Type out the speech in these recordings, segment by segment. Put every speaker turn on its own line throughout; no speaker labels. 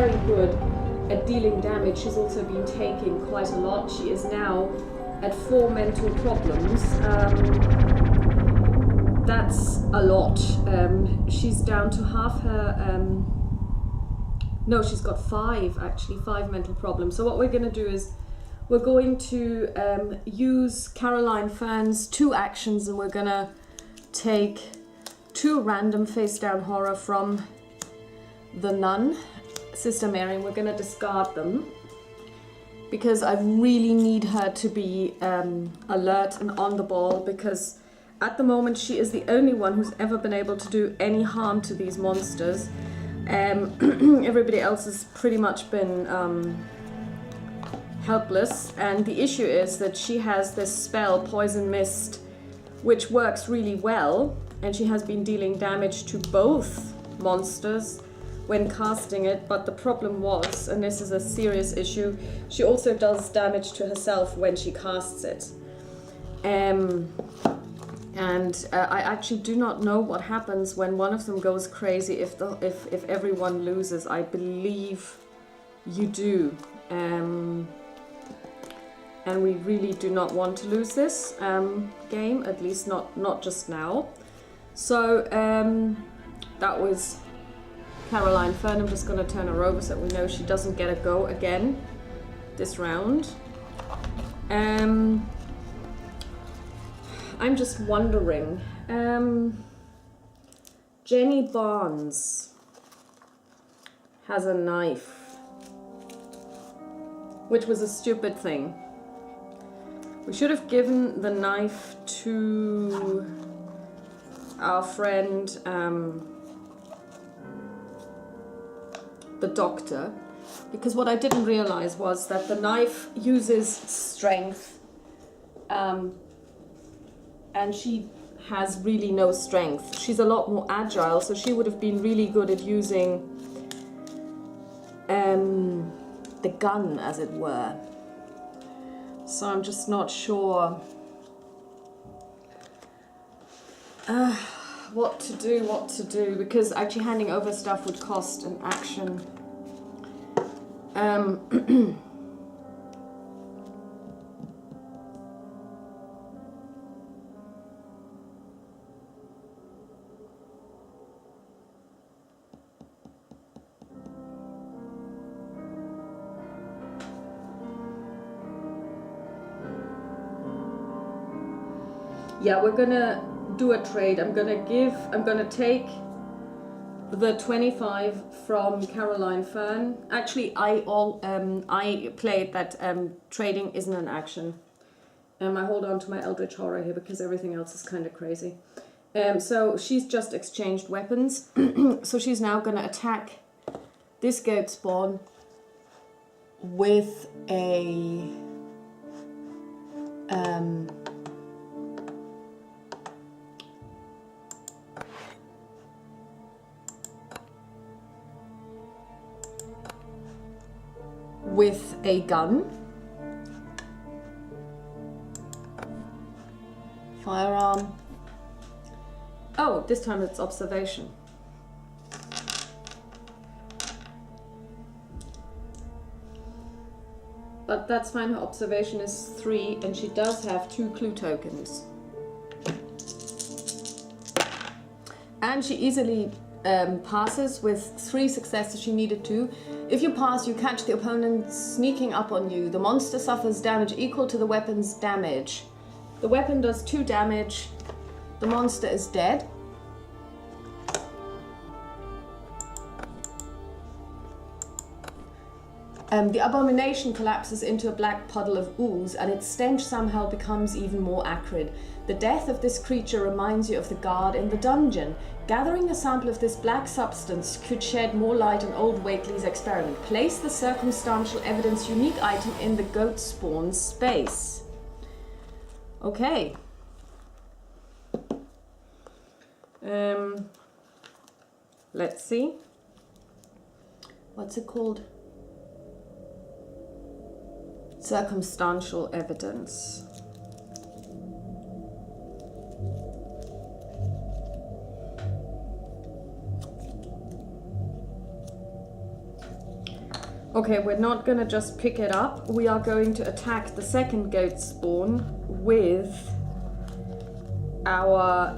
very good at dealing damage. She's also been taking quite a lot. She is now at 4 mental problems. That's a lot. She's down to half her... no, she's got 5 actually, 5 mental problems. So what we're going to do is we're going to use Caroline Fern's 2 actions, and we're going to take 2 random face down horror from the nun, Sister Mary, and we're going to discard them because I really need her to be alert and on the ball, because at the moment she is the only one who's ever been able to do any harm to these monsters. Everybody else has pretty much been helpless, and the issue is that she has this spell, Poison Mist, which works really well, and she has been dealing damage to both monsters when casting it, but the problem was, and this is a serious issue, she also does damage to herself when she casts it. I actually do not know what happens when one of them goes crazy if everyone loses. I believe you do. And we really do not want to lose this game, at least not just now. So that was Caroline Fern. I'm just going to turn her over so that we know she doesn't get a go again this round. I'm just wondering, Jenny Barnes has a knife, which was a stupid thing. We should have given the knife to our friend, the doctor, because what I didn't realize was that the knife uses strength, and she has really no strength. She's a lot more agile, so she would have been really good at using the gun, as it were. So I'm just not sure what to do, because actually handing over stuff would cost an action. Yeah, we're gonna do a trade. I'm gonna take the 25 from Caroline Fern. Actually, I played that trading isn't an action. I hold on to my Eldritch Horror here because everything else is kind of crazy. So she's just exchanged weapons. So she's now gonna attack this goat spawn with a gun. Firearm. Oh, this time it's observation. But that's fine, her observation is 3, and she does have 2 clue tokens. And she easily passes with 3 successes she needed to. If you pass, you catch the opponent sneaking up on you. The monster suffers damage equal to the weapon's damage. The weapon does 2 damage. The monster is dead. The abomination collapses into a black puddle of ooze, and its stench somehow becomes even more acrid. The death of this creature reminds you of the guard in the dungeon. Gathering a sample of this black substance could shed more light on old Wakely's experiment. Place the circumstantial evidence unique item in the goat spawn space. Okay. Let's see. What's it called? Circumstantial evidence. Okay, we're not gonna just pick it up. We are going to attack the second goat spawn with our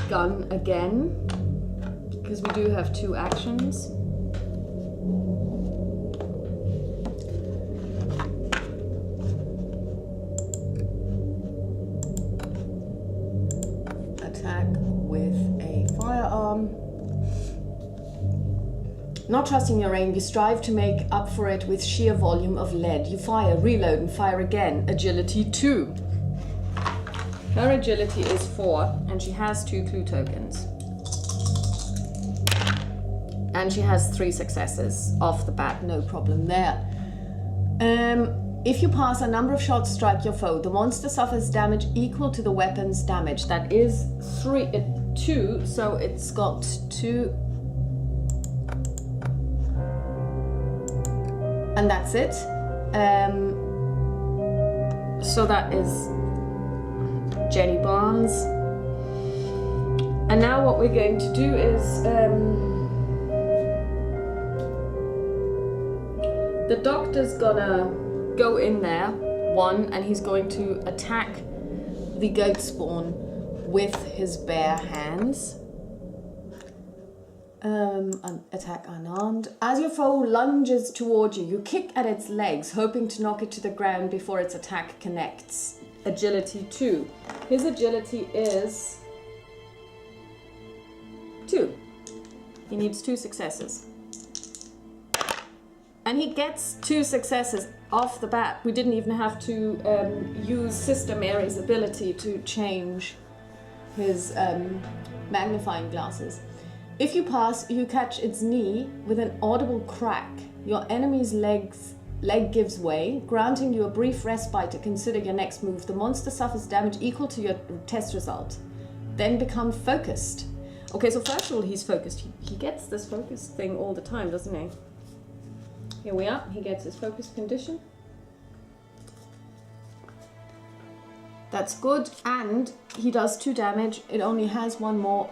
gun again, because we do have 2 actions. Attack with a firearm. Not trusting your aim, you strive to make up for it with sheer volume of lead. You fire, reload, and fire again. Agility 2. Her agility is 4, and she has 2 clue tokens. And she has 3 successes off the bat, no problem there. If you pass a number of shots strike your foe, the monster suffers damage equal to the weapon's damage. That is 2, so it's got 2. And that's it. So that is Jenny Barnes. And now what we're going to do is the doctor's gonna go in there, 1, and he's going to attack the goat spawn with his bare hands. Attack unarmed. As your foe lunges toward you, you kick at its legs, hoping to knock it to the ground before its attack connects. Agility 2. His agility is 2. He needs 2 successes. And he gets 2 successes off the bat. We didn't even have to use Sister Mary's ability to change his magnifying glasses. If you pass, you catch its knee with an audible crack. Your enemy's leg gives way, granting you a brief respite to consider your next move. The monster suffers damage equal to your test result. Then become focused. Okay, so first of all, he's focused. He gets this focus thing all the time, doesn't he? Here we are. He gets his focus condition. That's good. And he does 2 damage. It only has 1 more.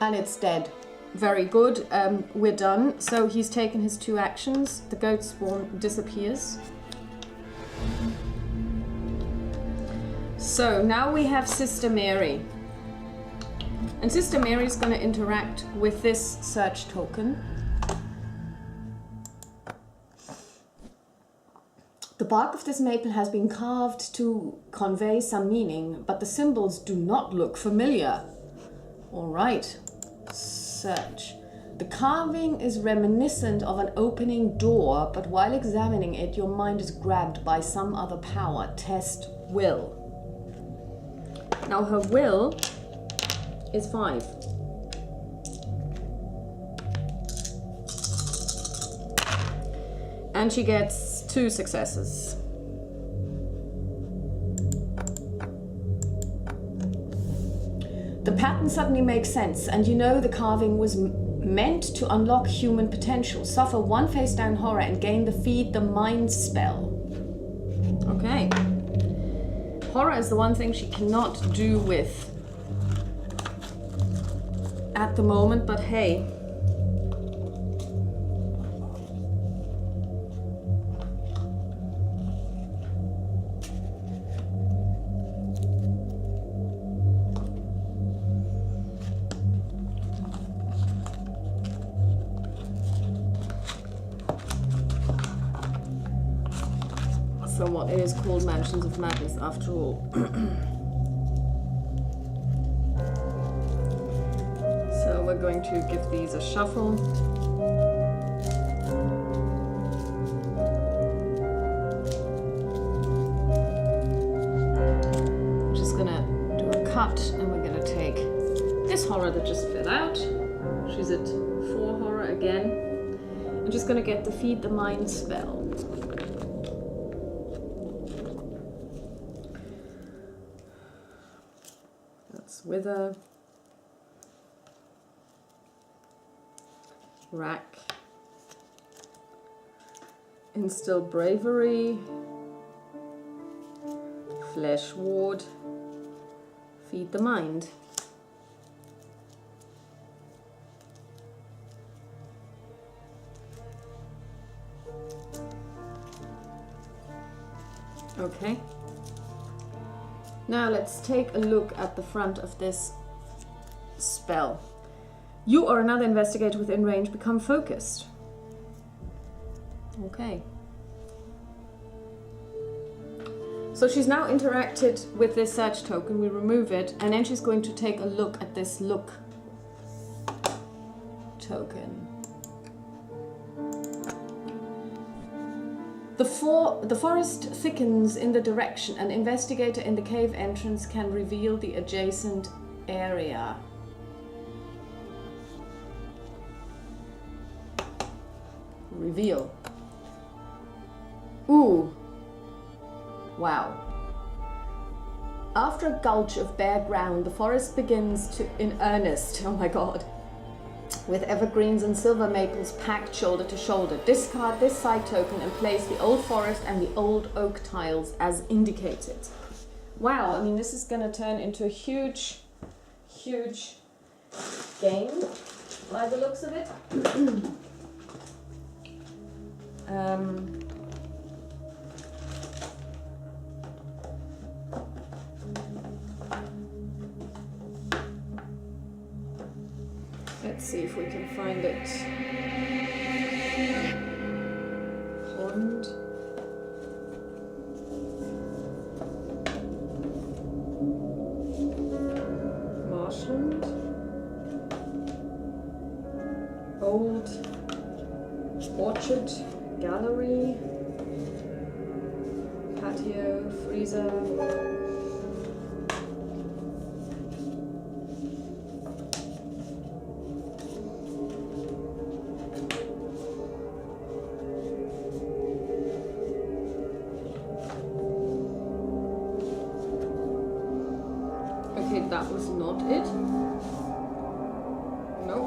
And it's dead. Very good. We're done. So he's taken his 2 actions. The goat spawn disappears. So now we have Sister Mary. And Sister Mary is going to interact with this search token. The bark of this maple has been carved to convey some meaning, but the symbols do not look familiar. All right. Search. The carving is reminiscent of an opening door, but while examining it, your mind is grabbed by some other power. Test will. Now her will is 5. And she gets 2 successes. The pattern suddenly makes sense, and you know the carving was meant to unlock human potential. Suffer 1 face down horror and gain the Feed the Mind spell. Okay. Horror is the one thing she cannot do with at the moment, but hey. Somewhat it is called Mansions of Madness after all. So we're going to give these a shuffle. I'm just gonna do a cut, and we're gonna take this horror that just fell out. She's at 4 horror again. I'm just gonna get the Feed the Mind spell. Wither, rack, instill bravery, flesh ward, feed the mind. Okay. Now let's take a look at the front of this spell. You or another investigator within range become focused. Okay. So she's now interacted with this search token. We remove it, and then she's going to take a look at this look token. The forest thickens in the direction. An investigator in the cave entrance can reveal the adjacent area. Reveal. Ooh. Wow. After a gulch of bare ground, the forest begins to, in earnest, oh my god, with evergreens and silver maples packed shoulder to shoulder. Discard this side token and place the old forest and the old oak tiles as indicated. Wow, I mean, this is going to turn into a huge, huge game by the looks of it. Let's see if we can find it. Pond. Marshland. Old orchard. Gallery. Patio. Freezer. That was not it. No.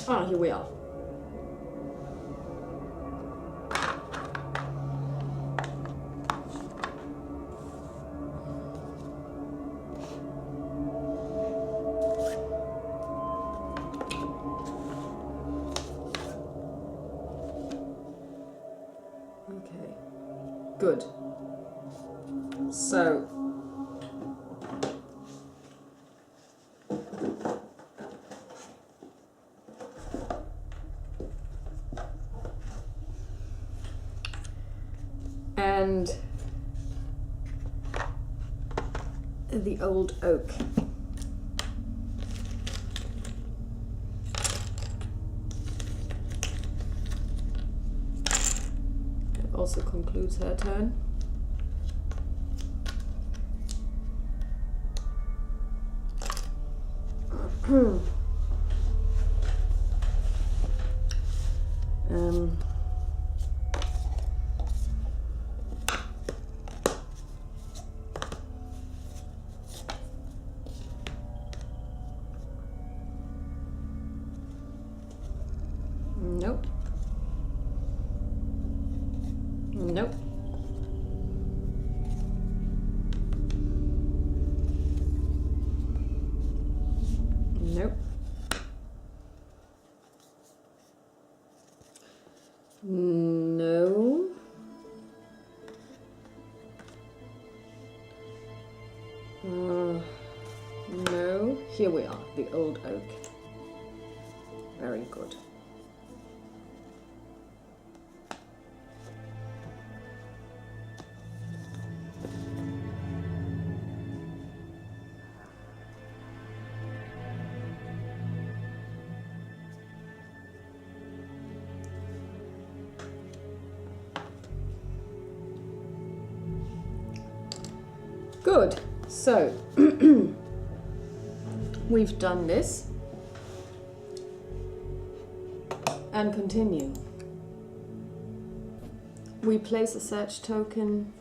Ah, here we are. Good. So, and the old oak. Also concludes her turn. Nope. Nope. Nope. No. No. Here we are, the old oak. Very good. Good. So we've done this and continue. We place a search token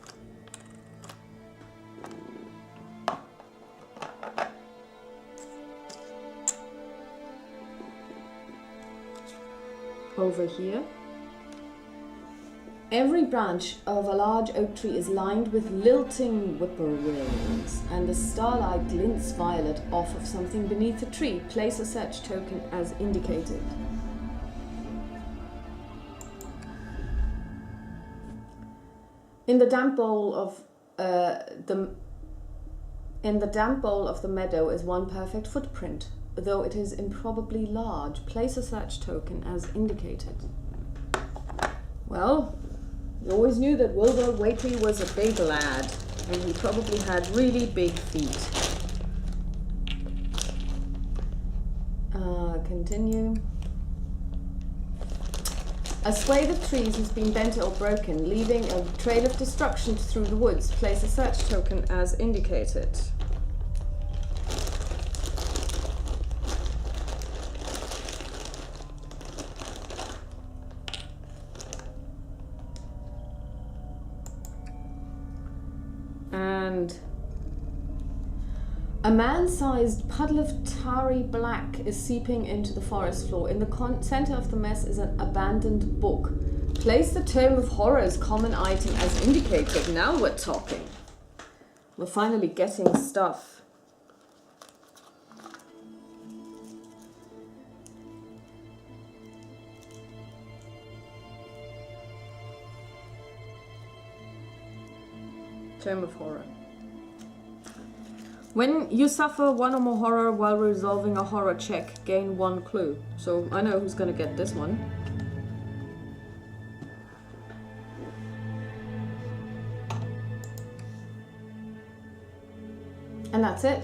over here. Every branch of a large oak tree is lined with lilting whippoorwills, and the starlight glints violet off of something beneath the tree. Place a search token as indicated. In the damp bowl of the meadow is one perfect footprint, though it is improbably large. Place a search token as indicated. Well, we always knew that Wilbur Whately was a big lad, and he probably had really big feet. Continue. A swathe of trees has been bent or broken, leaving a trail of destruction through the woods. Place a search token as indicated. And a man-sized puddle of tarry black is seeping into the forest floor. In the center of the mess is an abandoned book. Place the Tome of Horrors common item as indicated. Now we're talking. We're finally getting stuff. Tome of Horror. When you suffer one or more horror while resolving a horror check, gain 1 clue. So I know who's going to get this one. And that's it.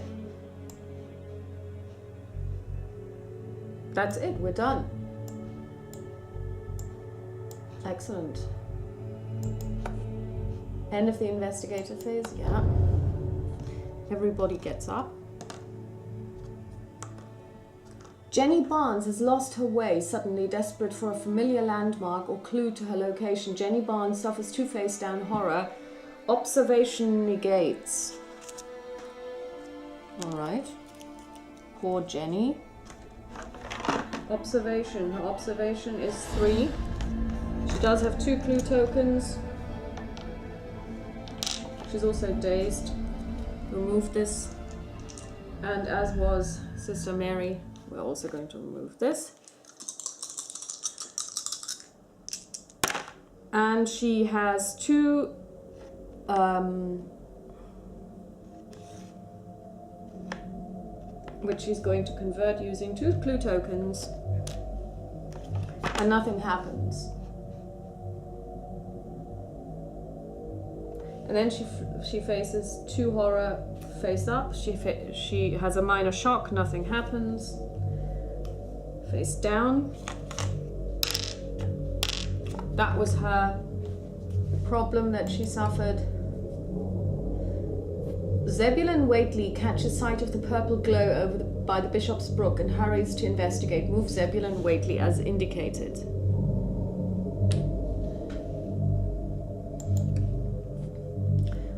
That's it, we're done. Excellent. End of the investigator phase, yeah. Everybody gets up. Jenny Barnes has lost her way, suddenly desperate for a familiar landmark or clue to her location. Jenny Barnes suffers 2 face-down horror. Observation negates. Alright. Poor Jenny. Observation. Her observation is 3. She does have 2 clue tokens. She's also dazed. Remove this. And as was Sister Mary, we're also going to remove this. And she has 2 which she's going to convert using 2 clue tokens, and nothing happens. And then she faces 2 horror face up. She has a minor shock, nothing happens. Face down. That was her problem that she suffered. Zebulon Whately catches sight of the purple glow by the Bishop's Brook and hurries to investigate. Move Zebulon Whately as indicated.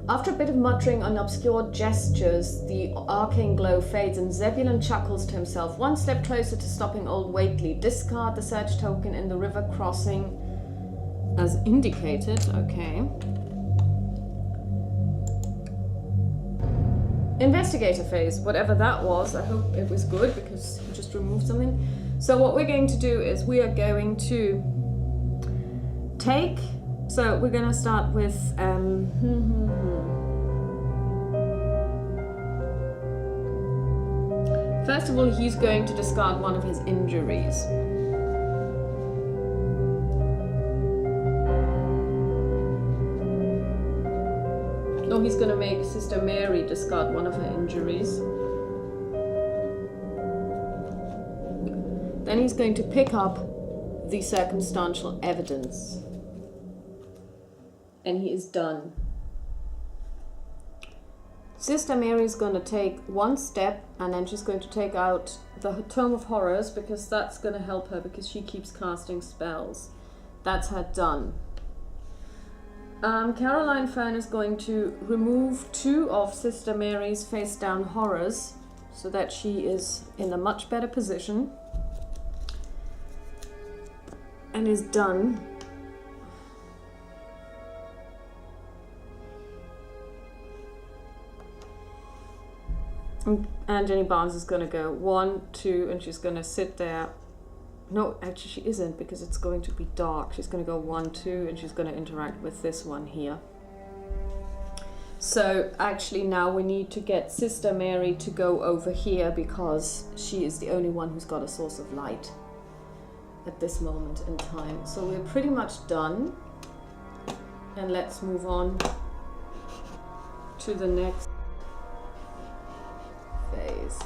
After a bit of muttering and obscure gestures, the arcane glow fades and Zebulon chuckles to himself. 1 step closer to stopping old Whately. Discard the search token in the river crossing as indicated. Okay. Investigator phase, whatever that was. I hope it was good because you just removed something. So what we're going to do is we are going to take... So we're going to start with... First of all, he's going to discard one of his injuries. No, he's going to make Sister Mary discard one of her injuries. Then he's going to pick up the circumstantial evidence. And he is done. Sister Mary's going to take 1 step, and then she's going to take out the Tome of Horrors, because that's going to help her, because she keeps casting spells. That's her done. Caroline Fern is going to remove 2 of Sister Mary's face-down horrors, so that she is in a much better position. And is done. And Jenny Barnes is going to go 1, 2, and she's going to sit there. No, actually she isn't, because it's going to be dark. She's going to go 1, 2, and she's going to interact with this one here. So actually now we need to get Sister Mary to go over here, because she is the only one who's got a source of light at this moment in time. So we're pretty much done. And let's move on to the next phase.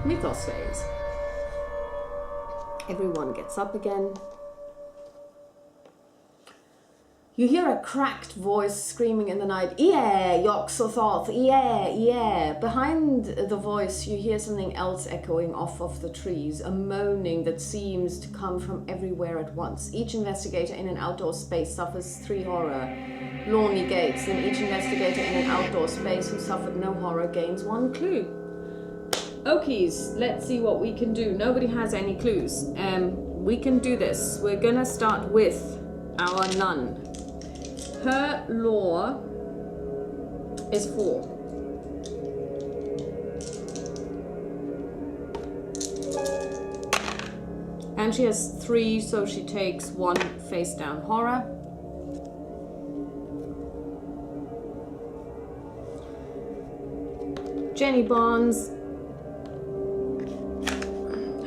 Mythos phase. Everyone gets up again. You hear a cracked voice screaming in the night, "Yeah, Yoxothoth, yeah, yeah." Behind the voice, you hear something else echoing off of the trees, a moaning that seems to come from everywhere at once. Each investigator in an outdoor space suffers 3 horror. Law negates, then each investigator in an outdoor space who suffered no horror gains 1 clue. Okies, let's see what we can do. Nobody has any clues. We can do this. We're gonna start with our nun. Her lore is 4. And she has 3, so she takes 1 face down horror. Jenny Barnes,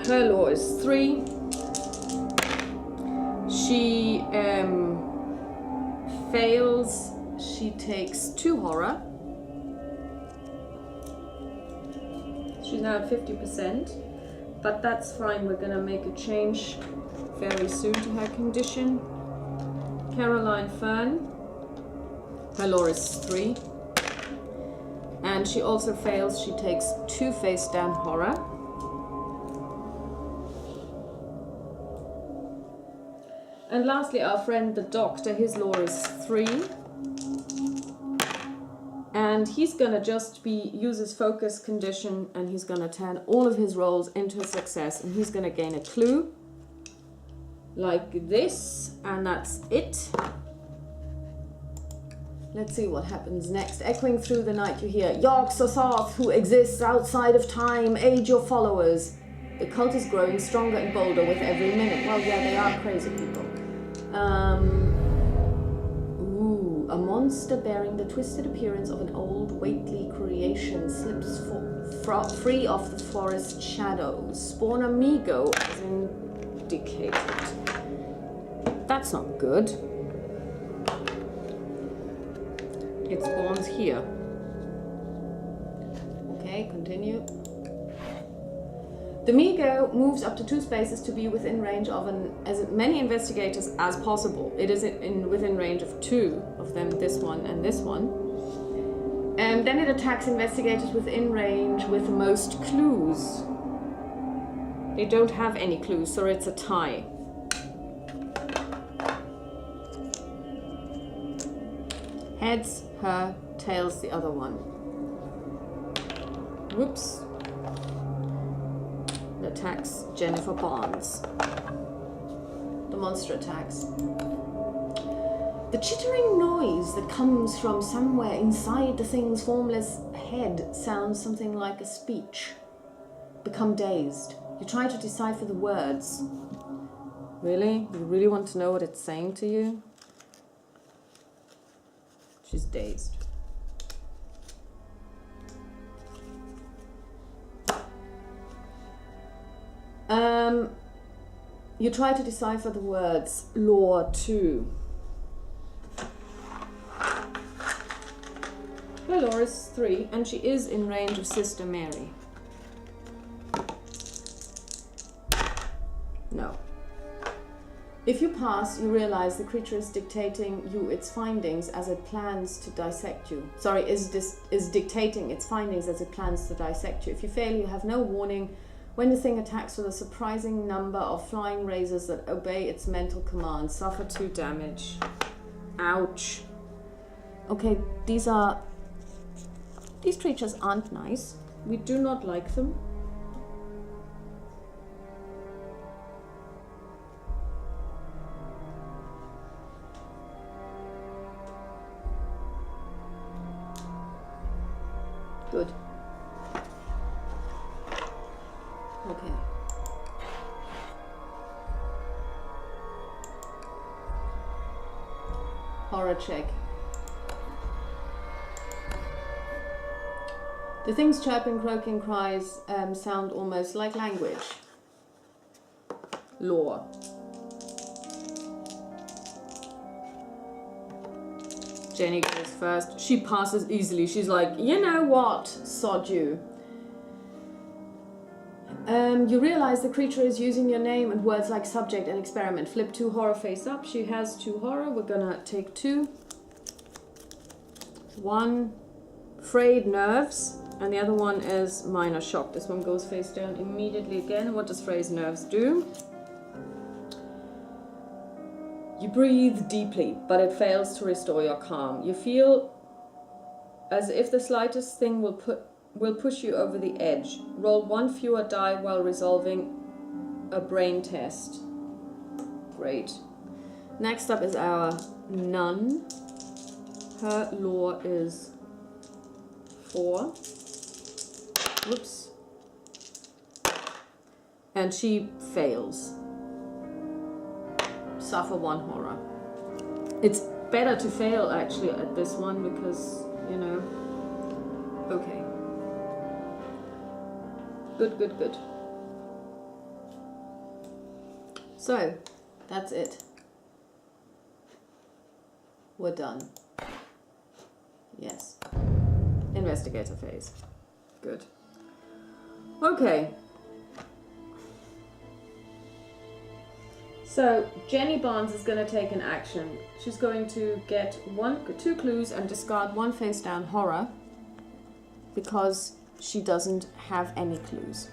her lore is 3. She fails, she takes 2 horror. She's now at 50%, but that's fine. We're gonna make a change very soon to her condition. Caroline Fern, her lore is 3. And she also fails, she takes 2 face down horror. And lastly, our friend the doctor, his lore is 3. And he's gonna just use his focus condition, and he's gonna turn all of his rolls into a success, and he's gonna gain a clue like this, and that's it. Let's see what happens next. Echoing through the night, you hear, "Yogg-Sothoth, who exists outside of time, aid your followers." The cult is growing stronger and bolder with every minute. Well, yeah, they are crazy people. A monster bearing the twisted appearance of an old, weighty creation slips free of the forest shadows. Spawn amigo as indicated. That's not good. It spawns here. Okay, continue. The Migo moves up to 2 spaces to be within range of as many investigators as possible. It is within range of 2 of them, this one and this one. And then it attacks investigators within range with the most clues. They don't have any clues, so it's a tie. Heads, her, tails, the other one. Whoops. Attacks Jennifer Barnes. The monster attacks. The chittering noise that comes from somewhere inside the thing's formless head sounds something like a speech. Become dazed. You try to decipher the words. Really? You really want to know what it's saying to you? She's dazed. You try to decipher the words lore 2. Her lore is 3, and she is in range of Sister Mary. No. If you pass, you realize the creature is dictating you its findings as it plans to dissect you. Sorry, is dictating its findings as it plans to dissect you. If you fail, you have no warning. When the thing attacks with a surprising number of flying razors that obey its mental commands, suffer 2 damage. Ouch. Okay, these creatures aren't nice. We do not like them. Good. Okay. Horror check. The things chirping, croaking cries sound almost like language. Lore. Jenny goes first. She passes easily. She's like, you know what, sod you. You realize the creature is using your name and words like subject and experiment. Flip 2 horror face up. She has 2 horror. We're gonna take 2. 1 frayed nerves, and the other one is minor shock. This one goes face down immediately again. What does frayed nerves do? You breathe deeply, but it fails to restore your calm. You feel as if the slightest thing will push you over the edge. Roll 1 fewer die while resolving a brain test. Great. Next up is our nun. Her lore is 4. Whoops. And she fails. Suffer 1 horror. It's better to fail actually at this one because, you know. Okay. Good, good, good. So, that's it. We're done. Yes. Investigator phase. Good. Okay. So, Jenny Barnes is going to take an action. She's going to get 2 clues and discard 1 face down horror because she doesn't have any clues.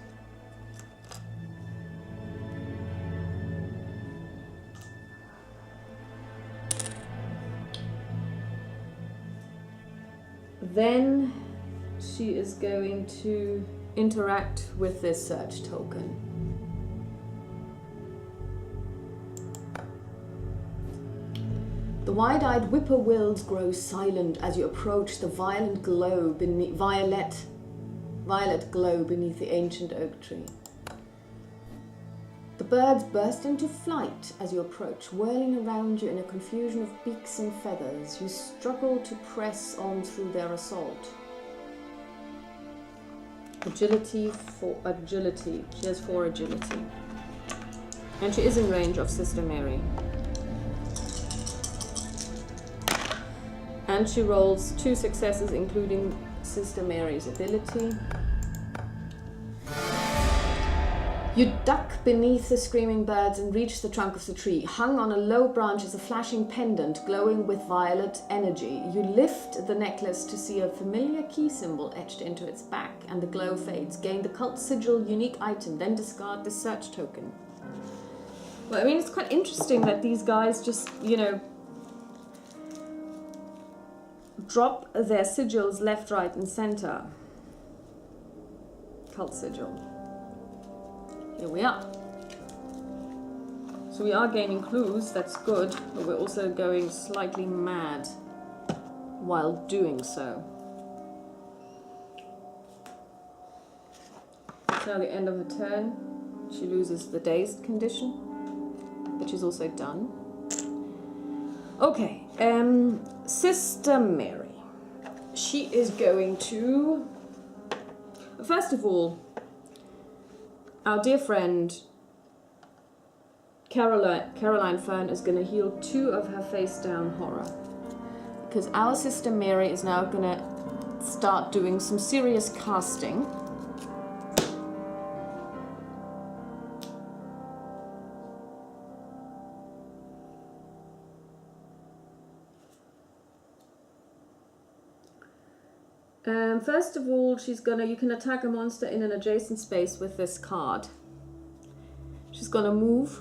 Then she is going to interact with this search token. The wide-eyed whippoorwills grow silent as you approach the violet glow beneath the ancient oak tree. The birds burst into flight as you approach, whirling around you in a confusion of beaks and feathers. You struggle to press on through their assault. Agility for agility. She has 4 agility. And she is in range of Sister Mary. And she rolls 2 successes, including Sister Mary's ability. You duck beneath the screaming birds and reach the trunk of the tree. Hung on a low branch is a flashing pendant glowing with violet energy. You lift the necklace to see a familiar key symbol etched into its back, and the glow fades. Gain the cult sigil unique item, then discard the search token. Well, I mean, it's quite interesting that these guys just, you know, drop their sigils left, right, and center. Cult sigil. Here we are. So we are gaining clues, that's good, but we're also going slightly mad while doing so. It's now the end of the turn. She loses the dazed condition, but she's also done. Okay, Sister Mary. She is going to, first of all, our dear friend Caroline Fern is going to heal 2 of her face down horror. Because our Sister Mary is now going to start doing some serious casting. First of all, you can attack a monster in an adjacent space with this card. She's gonna move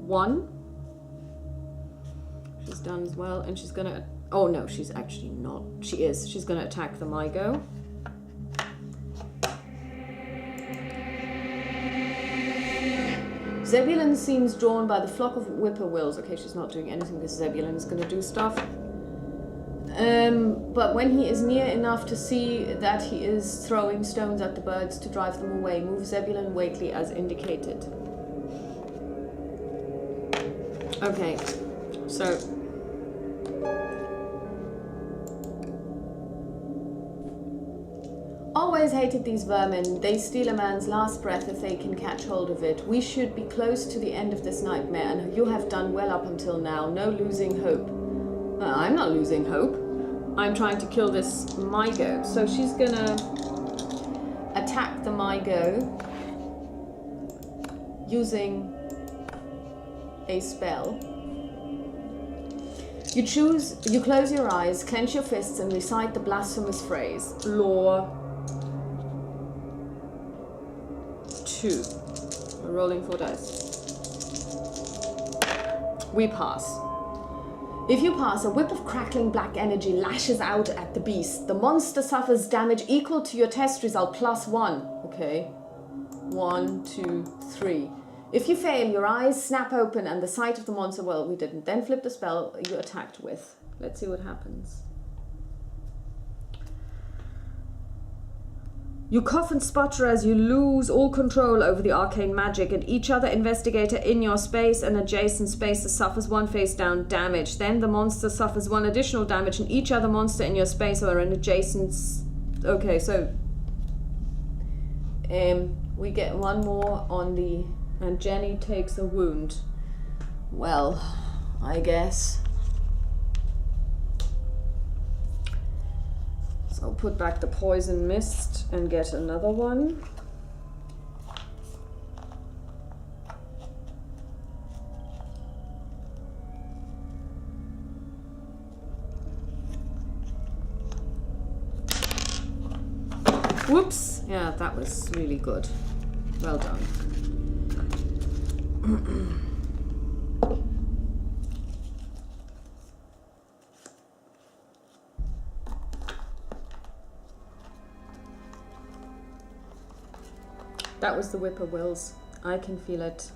1. She's done as well, and she's gonna, oh no, she's actually not. She is. She's gonna attack the Mygo. Zebulon seems drawn by the flock of whippoorwills. Okay, she's not doing anything because Zebulon is gonna do stuff. But when he is near enough to see that he is throwing stones at the birds to drive them away, move Zebulon Wakely as indicated. Okay, so always hated these vermin. They steal a man's last breath if they can catch hold of it. We should be close to the end of this nightmare, and you have done well up until now. No losing hope. I'm not losing hope. I'm trying to kill this Mygo. So she's gonna attack the Mygo using a spell. You close your eyes, clench your fists, and recite the blasphemous phrase. Lore 2. We're rolling 4 dice. We pass. If you pass, a whip of crackling black energy lashes out at the beast. The monster suffers damage equal to your test result plus 1. Okay. 1, 2, 3. If you fail, your eyes snap open and the sight of the monster, well, we didn't. Then flip the spell you attacked with. Let's see what happens. You cough and sputter as you lose all control over the arcane magic, and each other investigator in your space and adjacent spaces suffers 1 face down damage. Then the monster suffers 1 additional damage, and each other monster in your space or an adjacent... Okay, so... we get 1 more on the... And Jenny takes a wound. Well, I guess. So I'll put back the poison mist and get another one. Whoops! Yeah, that was really good. Well done. That was the whippoorwills. I can feel it.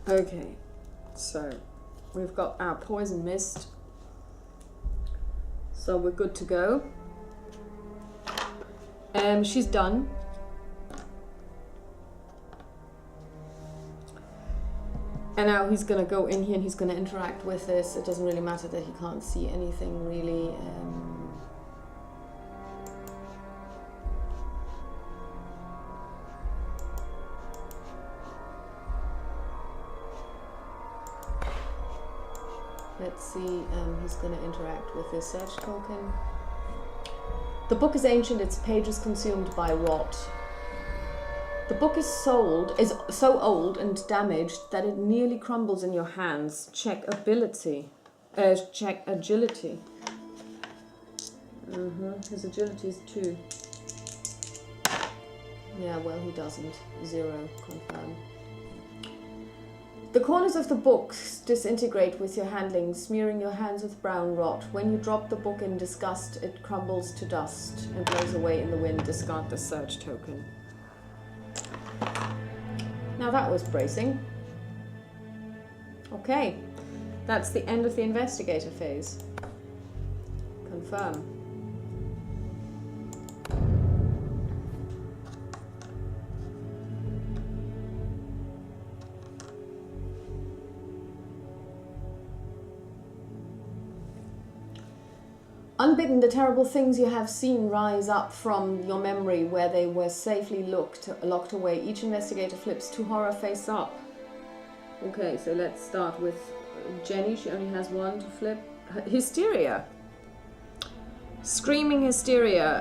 Okay, so we've got our poison mist, so we're good to go. She's done. And now he's gonna go in here and he's gonna interact with this. It doesn't really matter that he can't see anything really. Let's see, he's going to interact with this search token. The book is ancient, its pages consumed by rot. The book is so old and damaged that it nearly crumbles in your hands. Check ability. Check agility. His agility is 2. Yeah, well, he doesn't. 0, confirm. The corners of the books disintegrate with your handling, smearing your hands with brown rot. When you drop the book in disgust, it crumbles to dust and blows away in the wind. Discard the search token. Now that was bracing. Okay, that's the end of the investigator phase. Confirm. Unbidden, the terrible things you have seen rise up from your memory where they were safely locked away. Each investigator flips 2 horror face up. Okay, so let's start with Jenny. She only has 1 to flip. Hysteria. Screaming hysterically.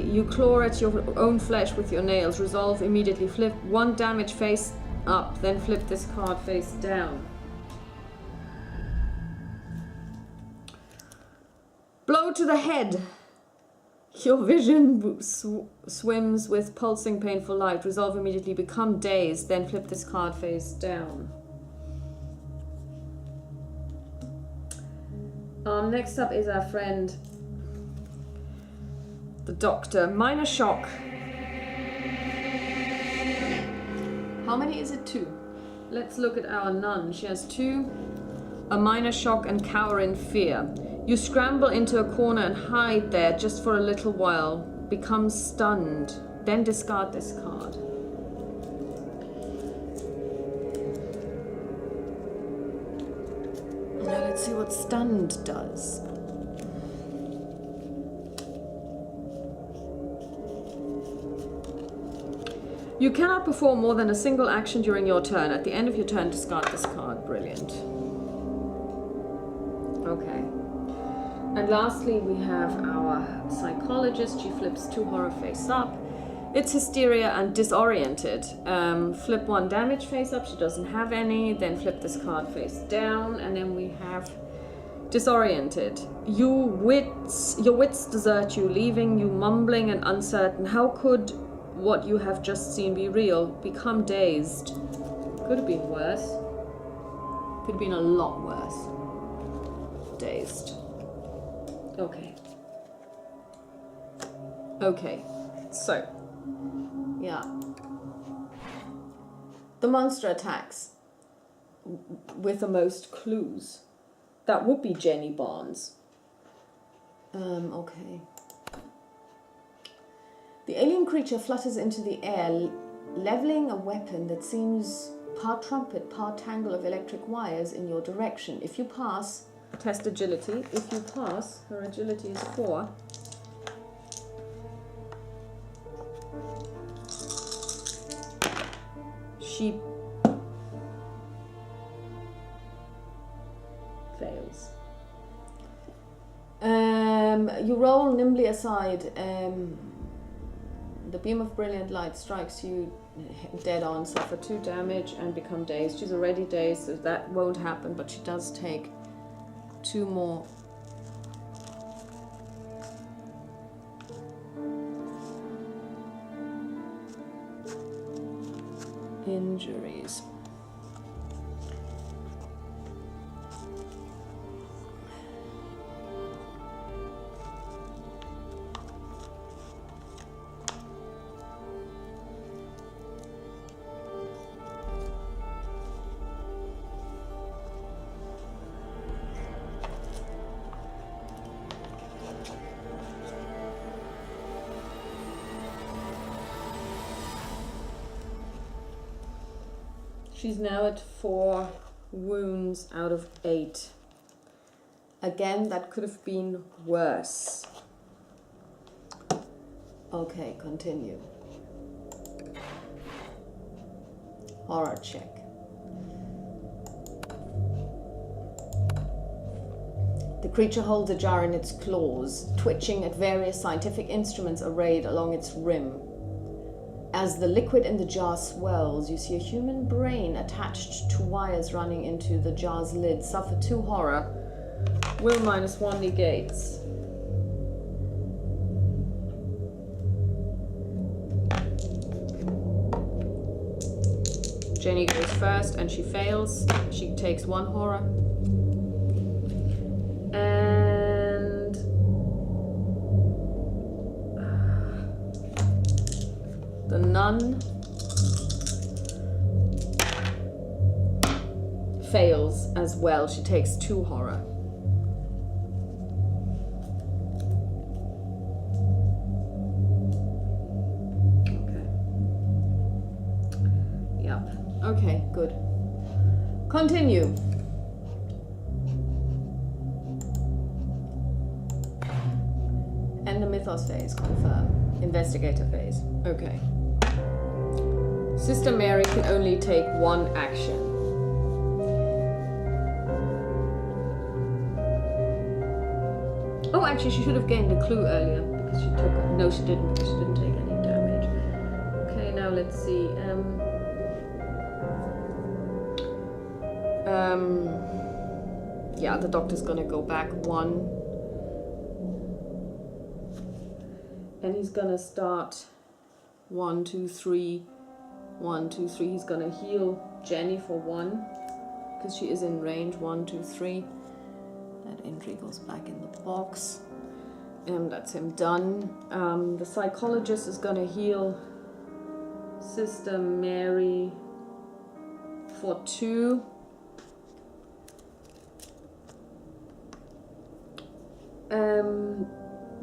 You claw at your own flesh with your nails. Resolve immediately. Flip 1 damage face up, then flip this card face down. Blow to the head. Your vision swims with pulsing painful light. Resolve immediately, become dazed, then flip this card face down. Next up is our friend, the doctor. Minor shock. How many is it? 2. Let's look at our nun. She has 2. A minor shock and cower in fear. You scramble into a corner and hide there just for a little while. Become stunned. Then discard this card. Now let's see what stunned does. You cannot perform more than a single action during your turn. At the end of your turn, discard this card. Brilliant. Okay. And lastly, we have our psychologist. She flips 2 horror face up. It's hysteria and disoriented. Flip 1 damage face up. She doesn't have any. Then flip this card face down. And then we have disoriented. Your wits desert you, leaving you mumbling and uncertain. How could what you have just seen be real? Become dazed. Could have been worse. Could have been a lot worse. Dazed. Okay. Okay. So, yeah. The monster attacks with the most clues. That would be Jenny Barnes. Okay. The alien creature flutters into the air, leveling a weapon that seems part trumpet, part tangle of electric wires in your direction. If you pass, test agility. If you pass, her agility is 4. She fails. You roll nimbly aside. The beam of brilliant light strikes you dead on, suffer 2 damage and become dazed. She's already dazed, so that won't happen, but she does take 2 more injuries. She's now at 4 wounds out of 8. Again, that could have been worse. Okay, continue. Horror check. The creature holds a jar in its claws, twitching at various scientific instruments arrayed along its rim. As the liquid in the jar swells, you see a human brain attached to wires running into the jar's lid. Suffer 2 horror. Will -1 negates. Jenny goes first and she fails. She takes 1 horror. And the nun fails as well. She takes 2 horror. Okay. Yep. Okay, good. Continue. End the mythos phase. Confirm. Investigator phase. Okay. Sister Mary can only take 1 action. Oh, actually, she should have gained a clue earlier because she took. No, she didn't because she didn't take any damage. Okay, now let's see. Yeah, the doctor's gonna go back 1. And he's gonna start 1, 2, 3, 1, 2, 3. He's gonna heal Jenny for 1 because she is in range. 1, 2, 3. That entry goes back in the box. And that's him done. The psychologist is gonna heal Sister Mary for 2.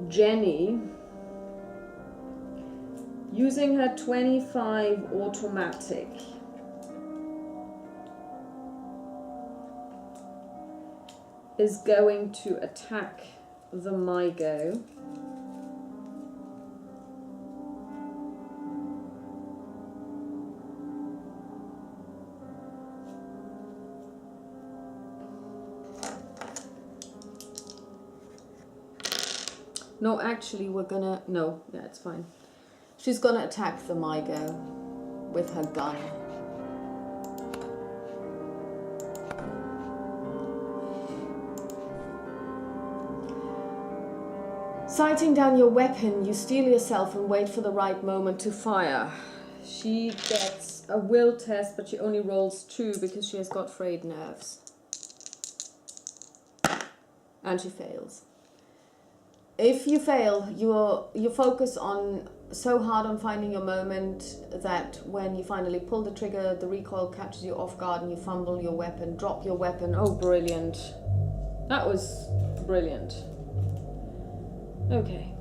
Jenny, using her 25 automatic, is going to attack the MyGo. No, actually, we're gonna... No, yeah, it's fine. She's gonna attack the MyGo with her gun. Sighting down your weapon, you steel yourself and wait for the right moment to fire. She gets a will test, but she only rolls 2 because she has got frayed nerves. And she fails. If you fail, you focus on so hard on finding your moment that when you finally pull the trigger, the recoil catches you off guard and you fumble your weapon, drop your weapon. Oh, brilliant. That was brilliant. Okay.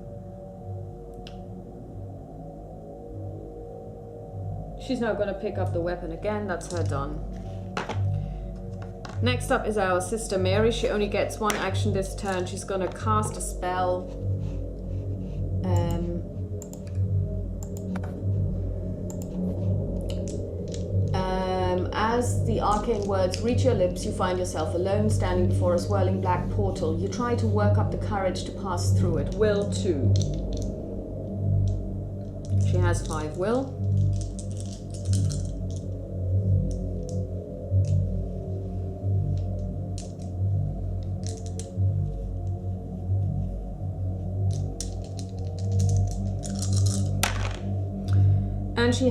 She's now going to pick up the weapon again. That's her done. Next up is our Sister Mary. She only gets 1 action this turn. She's going to cast a spell. As the arcane words reach your lips, you find yourself alone, standing before a swirling black portal. You try to work up the courage to pass through it. Will 2. She has 5 will. And she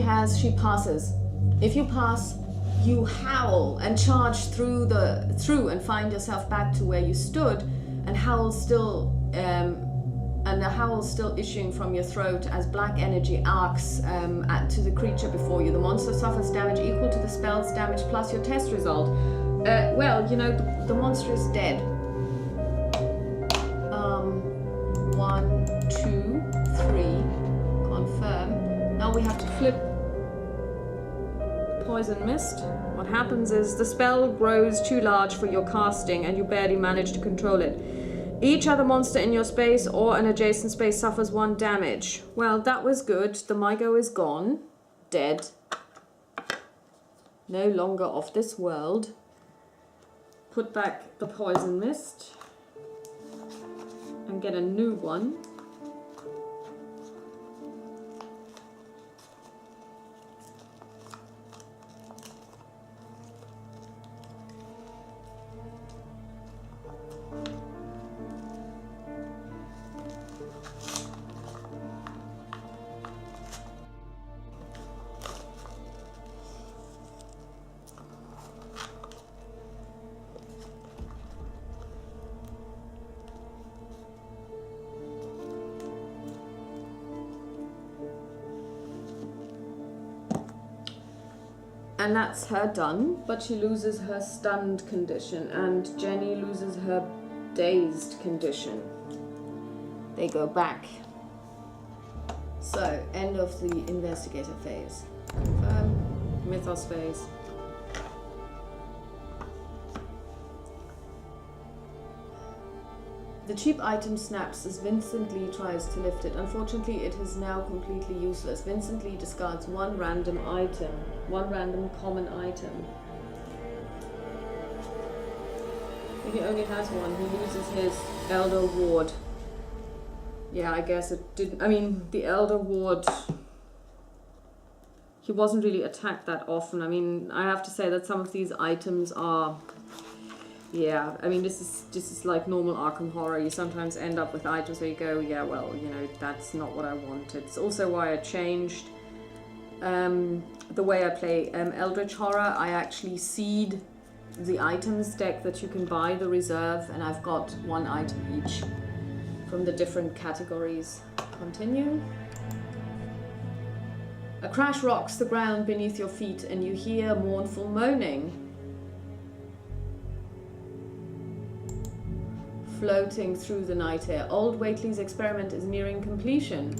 passes. If you pass, you howl and charge through and find yourself back to where you stood, and the howl still issuing from your throat as black energy arcs to the creature before you. The monster suffers damage equal to the spell's damage plus your test result. Well, you know, the monster is dead. 1, 2, 3. Confirm. Now we have to flip Poison Mist. What happens is the spell grows too large for your casting and you barely manage to control it. Each other monster in your space or an adjacent space suffers 1 damage. Well, that was good. The MyGo is gone. Dead. No longer of this world. Put back the Poison Mist. And get a new one. And that's her done, but she loses her stunned condition, and Jenny loses her dazed condition. They go back. So, end of the investigator phase. Confirm. Mythos phase. The cheap item snaps as Vincent Lee tries to lift it. Unfortunately, it is now completely useless. Vincent Lee discards 1 random item. 1 random common item. He only has 1. He loses his Elder Ward. Yeah, I guess it didn't... I mean, the Elder Ward... He wasn't really attacked that often. I mean, I have to say that some of these items are yeah, I mean, this is like normal Arkham Horror. You sometimes end up with items where you go, yeah, well, you know, that's not what I wanted. It's also why I changed the way I play Eldritch Horror. I actually seed the items deck that you can buy, the reserve, and I've got one item each from the different categories. Continue. A crash rocks the ground beneath your feet and you hear mournful moaning. Floating through the night air. Old Waitley's experiment is nearing completion.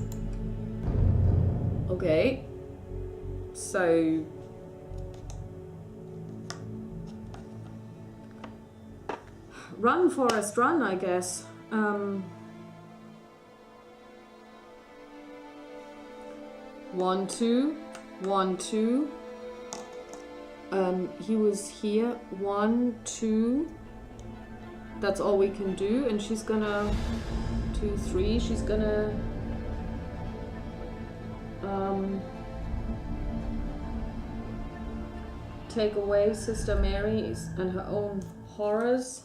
Okay. So... run, Forrest, run, I guess. 1, 2, 1, 2. He was here. 1, 2. That's all we can do, and she's gonna 2, 3. She's gonna take away Sister Mary's and her own horrors.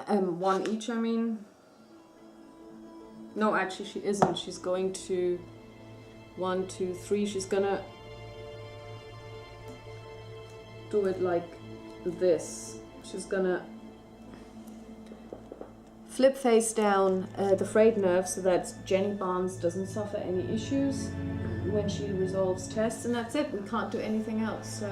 1 each, I mean. No, actually, she isn't. She's going to 1, 2, 3. She's gonna do it like this. She's gonna flip face down the frayed nerve so that Jenny Barnes doesn't suffer any issues when she resolves tests, and that's it. We can't do anything else, so...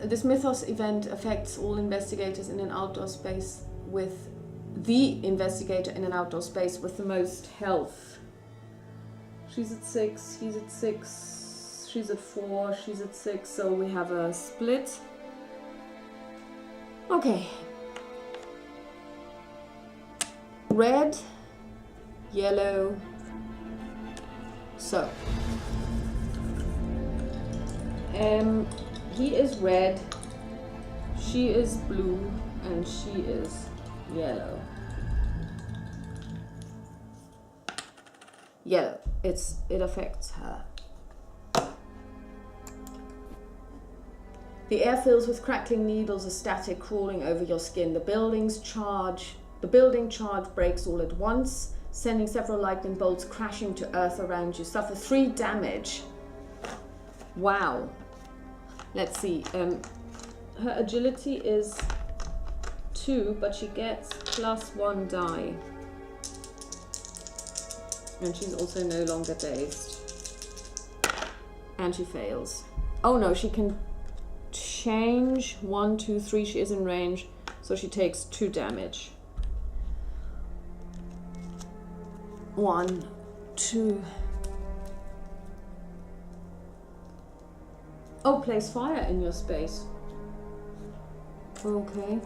This Mythos event affects all investigators in an outdoor space with the investigator in an outdoor space with the most health. She's at 6, he's at 6, she's at 4, she's at 6, so we have a split. Okay. Red, yellow, so. He is red, she is blue, and she is yellow. Yellow. It affects her. The air fills with crackling needles, a static crawling over your skin. The building charge breaks all at once, sending several lightning bolts crashing to earth around you. Suffer 3 damage. Wow. Let's see. Her agility is 2, but she gets +1 die. And she's also no longer dazed. And she fails. Oh no, she can change. 1, 2, 3. She is in range, so she takes 2 damage. 1, 2. Oh, place fire in your space. Okay.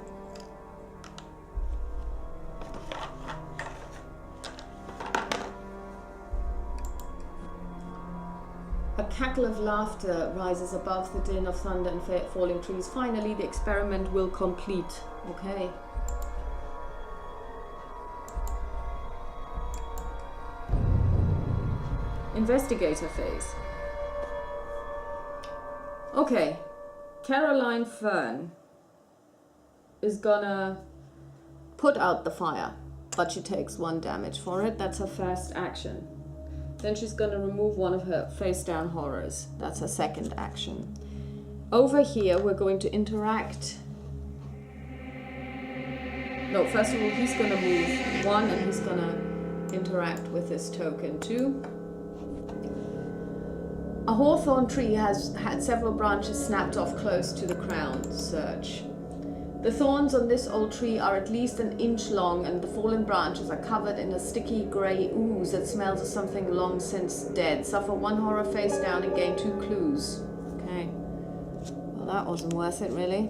A cackle of laughter rises above the din of thunder and falling trees. Finally, the experiment will complete. Okay. Investigator phase. Okay. Caroline Fern is gonna put out the fire, but she takes 1 damage for it. That's her first action. Then she's gonna remove one of her face down horrors. That's her second action. Over here, we're going to interact. No, first of all, he's gonna move 1 and he's gonna interact with this token 2. A hawthorn tree has had several branches snapped off close to the crown. Search. The thorns on this old tree are at least 1 inch long, and the fallen branches are covered in a sticky grey ooze that smells of something long since dead. Suffer 1 horror face down and gain 2 clues. Okay. Well, that wasn't worth it, really.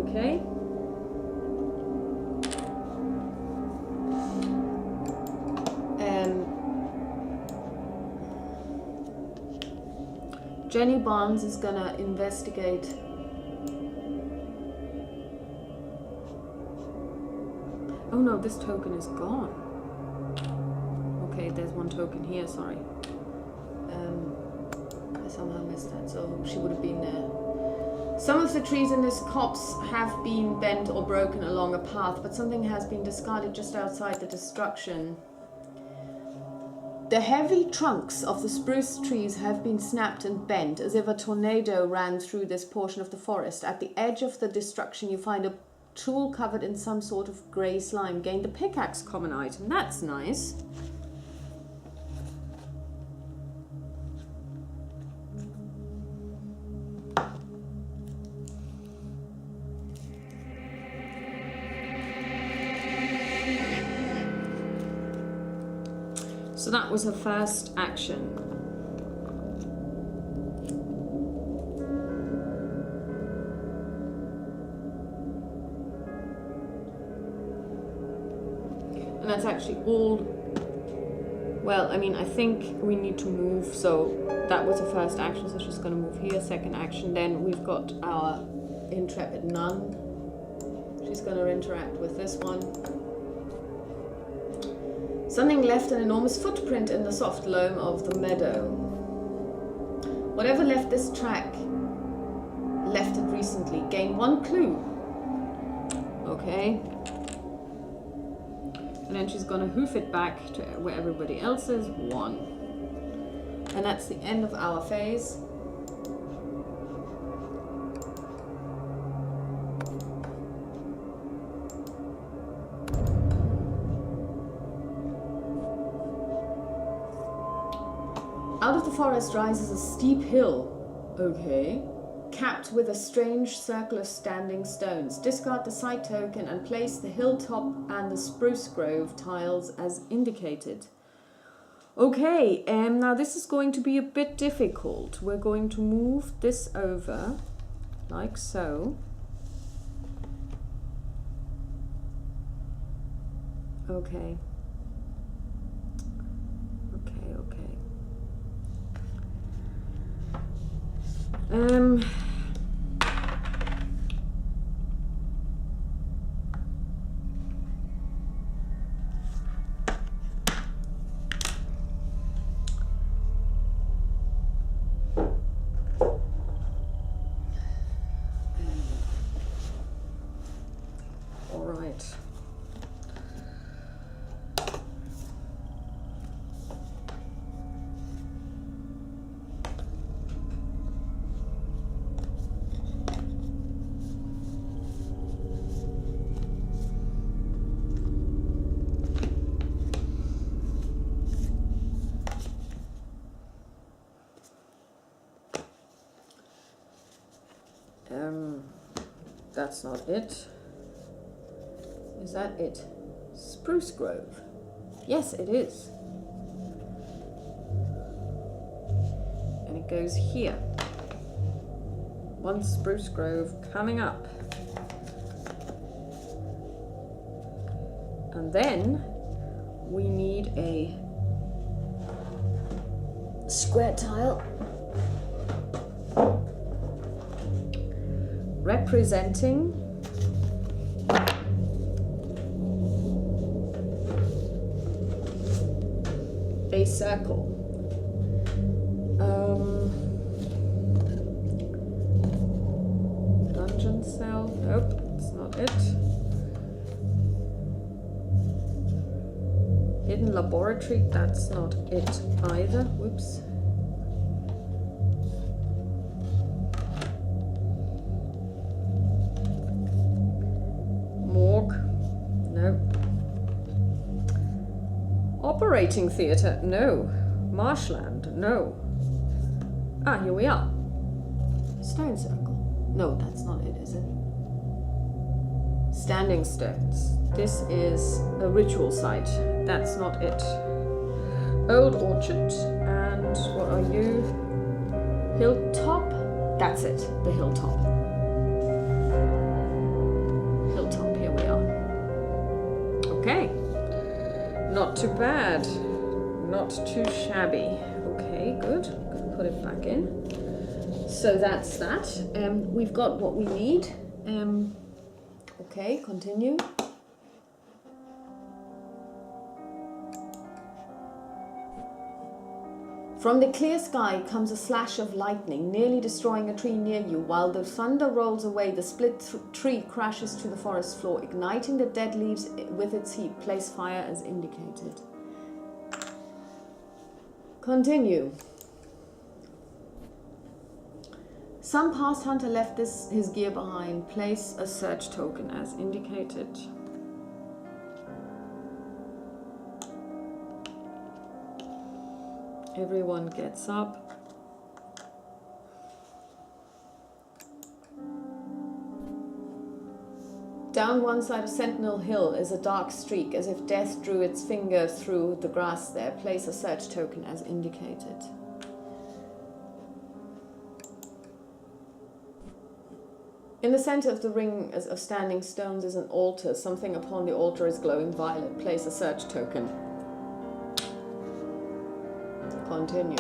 Okay. Jenny Barnes is gonna investigate. Oh no, this token is gone. Okay, there's one token here, sorry. I somehow missed that, so she would have been there. Some of the trees in this copse have been bent or broken along a path, but something has been discarded just outside the destruction. The heavy trunks of the spruce trees have been snapped and bent as if a tornado ran through this portion of the forest. At the edge of the destruction, you find a tool covered in some sort of grey slime. Gain the pickaxe common item. That's nice. So that was her first action. And that's actually all. Well, I mean, I think we need to move. So that was her first action. So she's going to move here. Second action. Then we've got our intrepid nun. She's going to interact with this one. Something left an enormous footprint in the soft loam of the meadow. Whatever left this track left it recently. Gain one clue. Okay. And then she's gonna hoof it back to where everybody else is. 1. And that's the end of our phase. Out of the forest rises a steep hill, okay, capped with a strange circle of standing stones. Discard the site token and place the hilltop and the spruce grove tiles as indicated. Okay, now this is going to be a bit difficult. We're going to move this over, like so. Okay. All right. That's not it. Is that it? Spruce Grove. Yes, it is. And it goes here. One Spruce Grove coming up. And then we need a square tile representing a circle. Dungeon cell. Nope, that's not it. Hidden laboratory. That's not it either. Whoops. Operating theatre, no. Marshland, no. Ah, here we are. Stone circle. No, that's not it, is it? Standing stones. This is a ritual site. That's not it. Old orchard. And what are you? Hilltop? That's it, the hilltop. Hilltop, here we are. Okay. Not too bad, not too shabby. Okay, good. Gonna put it back in. So that's that. We've got what we need. Okay, continue. From the clear sky comes a flash of lightning, nearly destroying a tree near you. While the thunder rolls away, the split tree crashes to the forest floor, igniting the dead leaves with its heat. Place fire as indicated. Continue. Some past hunter left his gear behind. Place a search token as indicated. Everyone gets up. Down one side of Sentinel Hill is a dark streak, as if death drew its finger through the grass there. Place a search token as indicated. In the center of the ring of standing stones is an altar. Something upon the altar is glowing violet. Place a search token. Continue.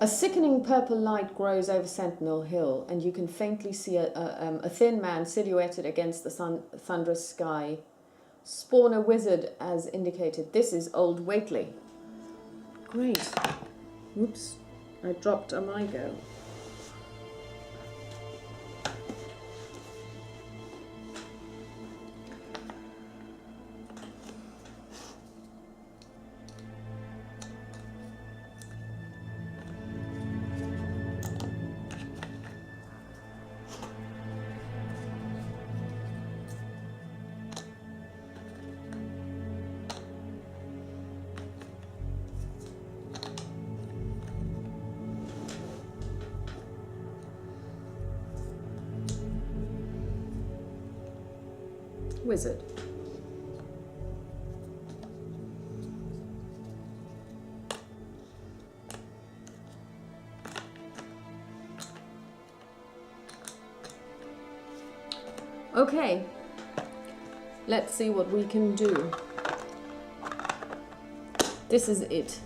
A sickening purple light grows over Sentinel Hill, and you can faintly see a thin man silhouetted against the thunderous sky. Spawn a wizard as indicated. This is Old Waitley. Great. Oops, I dropped a MyGo. Wizard. Okay, let's see what we can do. This is it.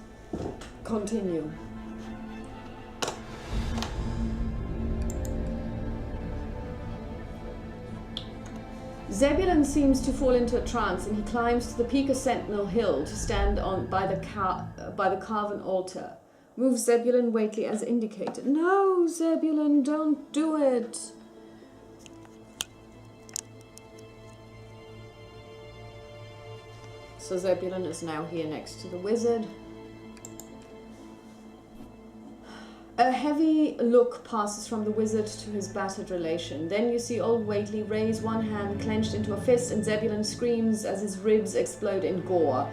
Continue. Zebulon seems to fall into a trance, and he climbs to the peak of Sentinel Hill to stand on by the carven altar. Move Zebulon Waitley as indicated. No, Zebulon, don't do it. So Zebulon is now here next to the wizard. A heavy look passes from the wizard to his battered relation. Then you see Old Waitley raise one hand clenched into a fist, and Zebulon screams as his ribs explode in gore.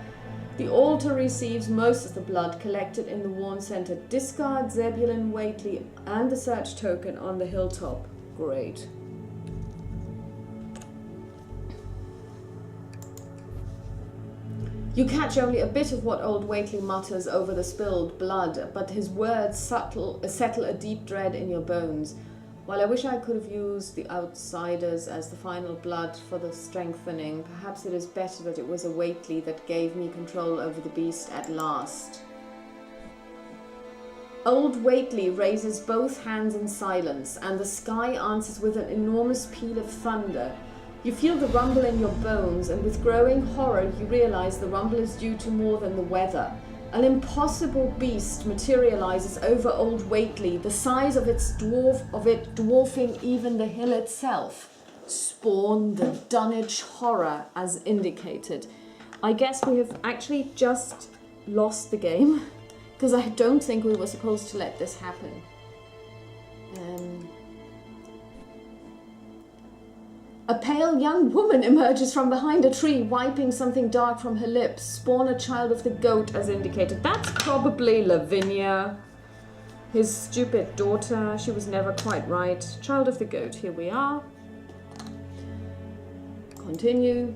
The altar receives most of the blood collected in the worn center. Discard Zebulon Waitley and the search token on the hilltop. Great. You catch only a bit of what Old Waitley mutters over the spilled blood, but his words settle a deep dread in your bones. While I wish I could have used the outsiders as the final blood for the strengthening, perhaps it is better that it was a Waitley that gave me control over the beast at last. Old Waitley raises both hands in silence, and the sky answers with an enormous peal of thunder. You feel the rumble in your bones, and with growing horror you realize the rumble is due to more than the weather. An impossible beast materializes over Old Waitley, the size of it dwarfing even the hill itself. Spawn the dunnage horror as indicated. I guess we have actually just lost the game, because I don't think we were supposed to let this happen. A pale young woman emerges from behind a tree, wiping something dark from her lips. Spawn a child of the goat as indicated. That's probably Lavinia, his stupid daughter. She was never quite right. Child of the goat, here we are. Continue.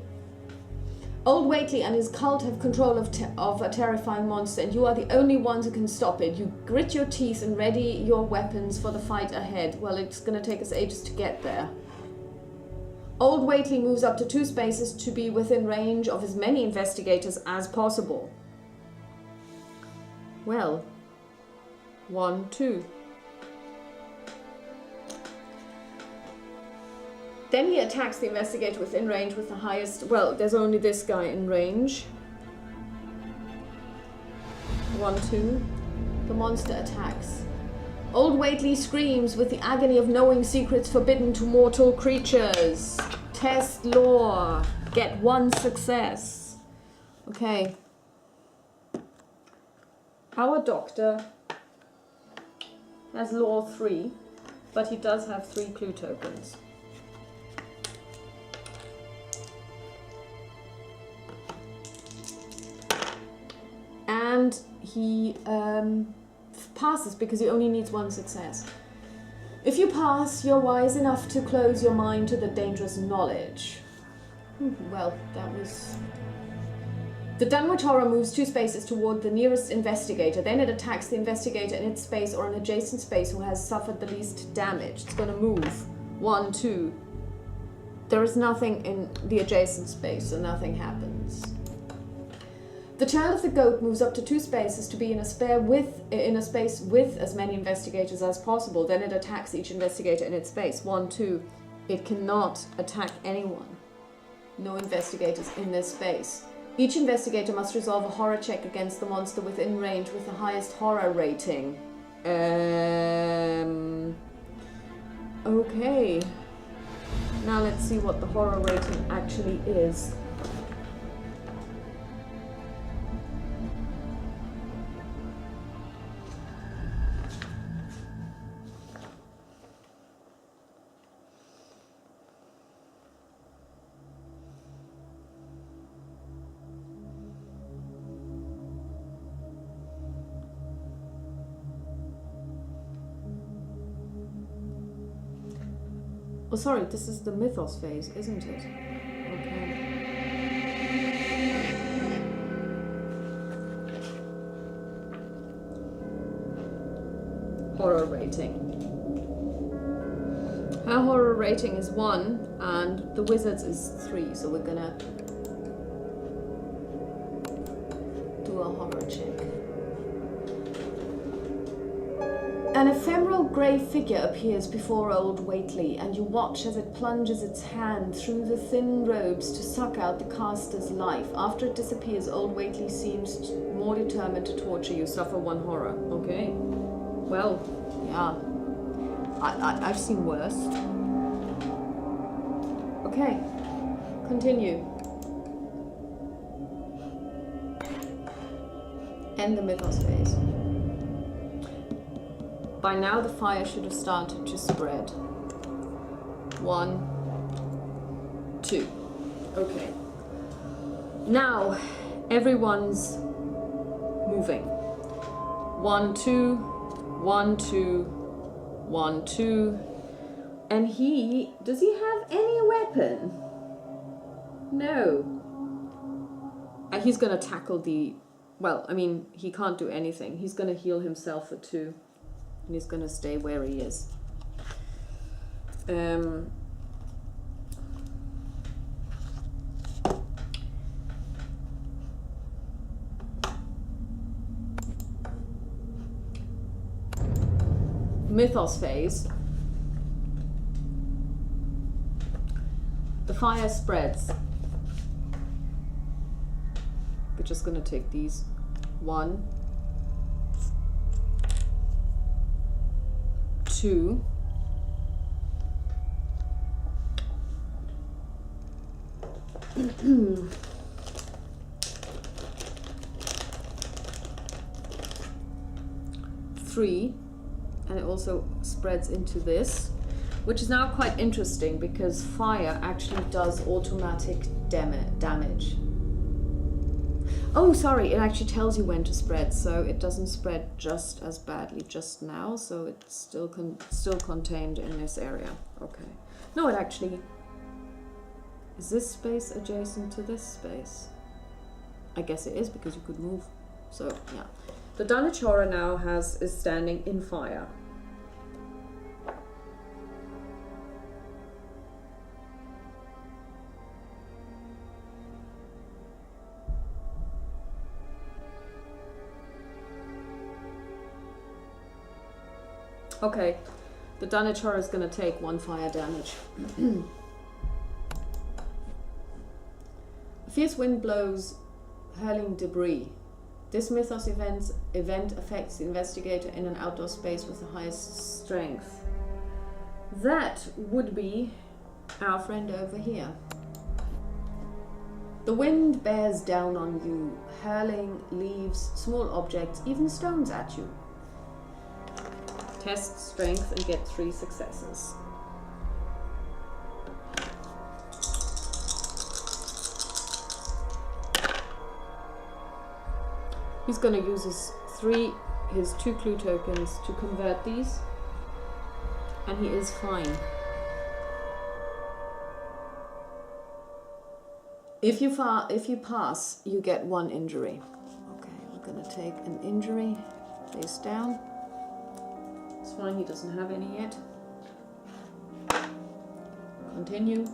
Old Waitley and his cult have control of a terrifying monster, and you are the only ones who can stop it. You grit your teeth and ready your weapons for the fight ahead. Well, it's going to take us ages to get there. Old Waitley moves up to 2 spaces to be within range of as many investigators as possible. Well, 1, 2. Then he attacks the investigator within range with the highest... Well, there's only this guy in range. 1, 2. The monster attacks. Old Waitley screams with the agony of knowing secrets forbidden to mortal creatures. Test lore. Get 1 success. Okay. Our doctor has lore 3, but he does have 3 clue tokens. And he passes because he only needs 1 success. If you pass, you're wise enough to close your mind to the dangerous knowledge. Well, that was... The Dunwich Horror moves 2 spaces toward the nearest investigator. Then it attacks the investigator in its space or an adjacent space who has suffered the least damage. It's going to move. 1, 2. There is nothing in the adjacent space, so nothing happens. The Child of the Goat moves up to 2 spaces to be in a space with as many investigators as possible. Then it attacks each investigator in its space. 1, 2. It cannot attack anyone. No investigators in this space. Each investigator must resolve a horror check against the monster within range with the highest horror rating. Okay. Now let's see what the horror rating actually is. Oh, sorry, this is the mythos phase, isn't it? Okay. Horror rating. Her horror rating is 1, and the wizard's is 3, so we're gonna do a horror check. An ephemeral grey figure appears before Old Waitley, and you watch as it plunges its hand through the thin robes to suck out the caster's life. After it disappears, Old Waitley seems more determined to torture you. Suffer 1 horror. Okay. Well, yeah. I've seen worse. Okay. Continue. End the mythos phase. By now the fire should have started to spread. 1, 2. Okay. Now everyone's moving. 1, 2, 1, 2, 1, 2. And does he have any weapon? No. He's gonna tackle well, I mean, he can't do anything. He's gonna heal himself for 2. And he's going to stay where he is. Mythos phase. The fire spreads. We're just going to take these. 1, 2, 3, and it also spreads into this, which is now quite interesting because fire actually does automatic damage. Oh, sorry, it actually tells you when to spread, so it doesn't spread just as badly just now, so it's still contained in this area. Okay. No, it actually... Is this space adjacent to this space? I guess it is because you could move. So, yeah. The Dunwich Horror now is standing in fire. Okay, the Dunwich Horror is going to take 1 fire damage. A fierce wind blows, hurling debris. This mythos event affects the investigator in an outdoor space with the highest strength. That would be our friend over here. The wind bears down on you, hurling leaves, small objects, even stones at you. Test strength and get 3 successes. He's going to use his 2 clue tokens to convert these, and he is fine. If you pass, you get 1 injury. Okay, we're going to take an injury face down. It's fine, he doesn't have any yet. Continue.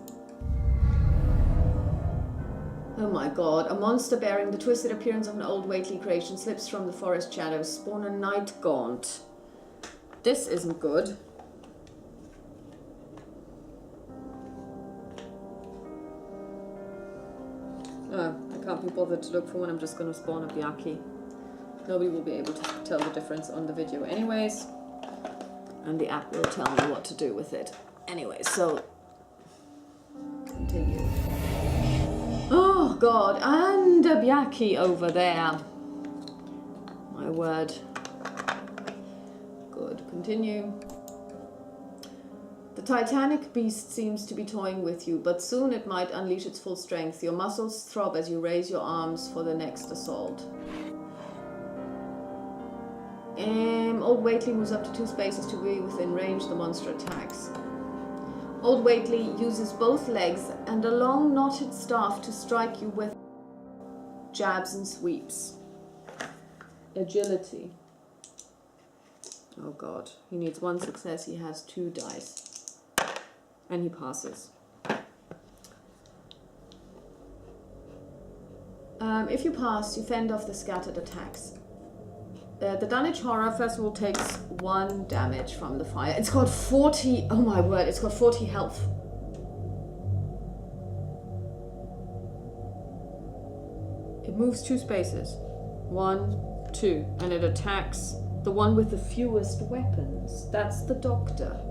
Oh my god, a monster bearing the twisted appearance of an old Whately creation slips from the forest shadows. Spawn a night gaunt. This isn't good. Oh, I can't be bothered to look for one. I'm just going to spawn a Byaki. Nobody will be able to tell the difference on the video anyways. And the app will tell me what to do with it. Anyway, so continue. Oh god, and a Byaki over there. My word. Good, continue. The titanic beast seems to be toying with you, but soon it might unleash its full strength. Your muscles throb as you raise your arms for the next assault. Old Whately moves up to 2 spaces to be within range. The monster attacks. Old Whately uses both legs and a long knotted staff to strike you with jabs and sweeps. Agility. Oh god, he needs 1 success. He has 2 dice. And he passes. If you pass, you fend off the scattered attacks. The Dunwich Horror, first of all, takes 1 damage from the fire. It's got 40... Oh my word, it's got 40 health. It moves 2 spaces. 1, 2. And it attacks the one with the fewest weapons. That's the doctor.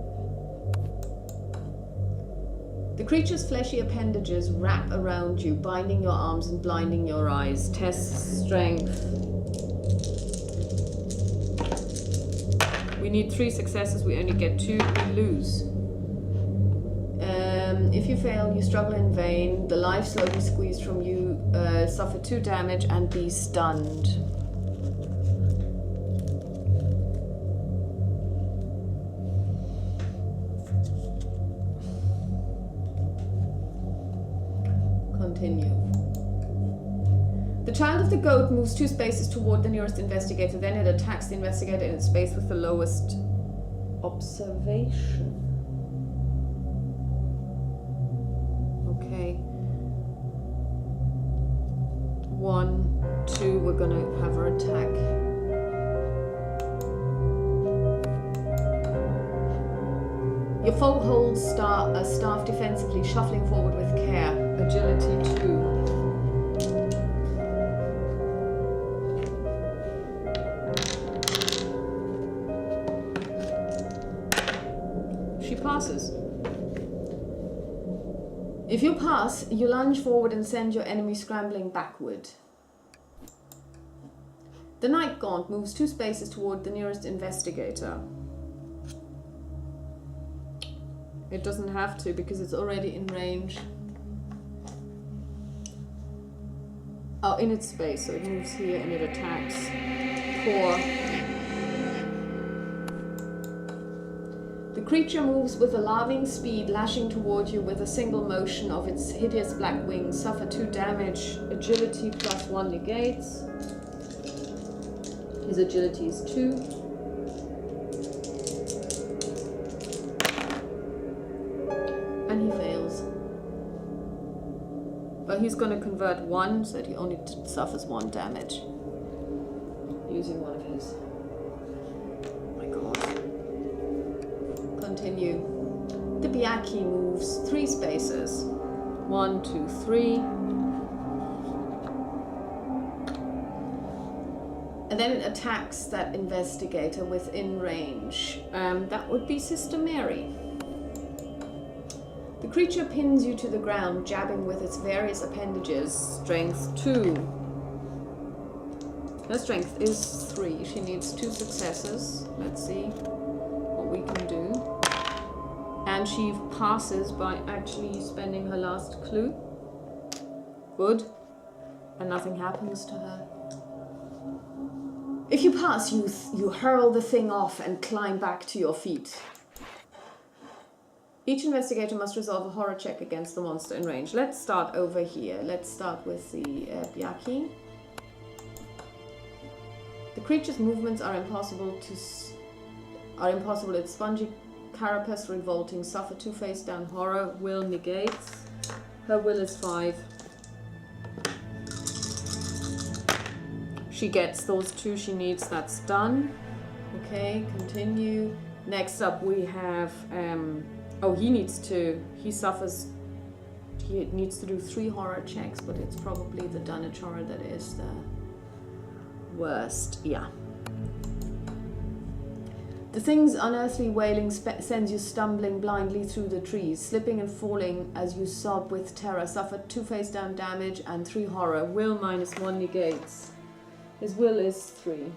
The creature's fleshy appendages wrap around you, binding your arms and blinding your eyes. Test strength. We need 3 successes, we only get 2, we lose. If you fail, you struggle in vain. The life slowly squeezed from you, suffer 2 damage and be stunned. Continue. The child of the goat moves 2 spaces toward the nearest investigator, then it attacks the investigator in its space with the lowest observation. Okay. 1, 2, we're gonna have her attack. Your foe holds a staff defensively, shuffling forward with care. Agility 2. Passes. If you pass, you lunge forward and send your enemy scrambling backward. The Night Gaunt moves 2 spaces toward the nearest investigator. It doesn't have to because it's already in range. Oh, in its space, so it moves here and it attacks. 4. The creature moves with alarming speed, lashing toward you with a single motion of its hideous black wings. Suffer 2 damage. Agility plus 1 negates. His agility is 2. And he fails. But he's going to convert 1, so that he only suffers 1 damage. Using one of his... Oh my god. continue. The Byaki moves 3 spaces. 1, 2, 3. And then it attacks that investigator within range. That would be Sister Mary. The creature pins you to the ground, jabbing with its various appendages. Strength 2. Her strength is 3. She needs 2 successes. Let's see what we can do. And she passes by actually spending her last clue. Good. And nothing happens to her. If you pass, you hurl the thing off and climb back to your feet. Each investigator must resolve a horror check against the monster in range. Let's start over here. Let's start with the Byaki. The creature's movements are impossible. Its spongy carapace revolting. Suffer 2 face down horror. Will negates. Her will is 5. She gets those 2 she needs. That's done. Okay, continue. Next up we have he needs to do 3 horror checks, but it's probably the Dunwich horror that is the worst. Yeah. The thing's unearthly wailing sends you stumbling blindly through the trees, slipping and falling as you sob with terror. Suffer 2 face down damage and 3 horror. Will -1 negates. His will is 3.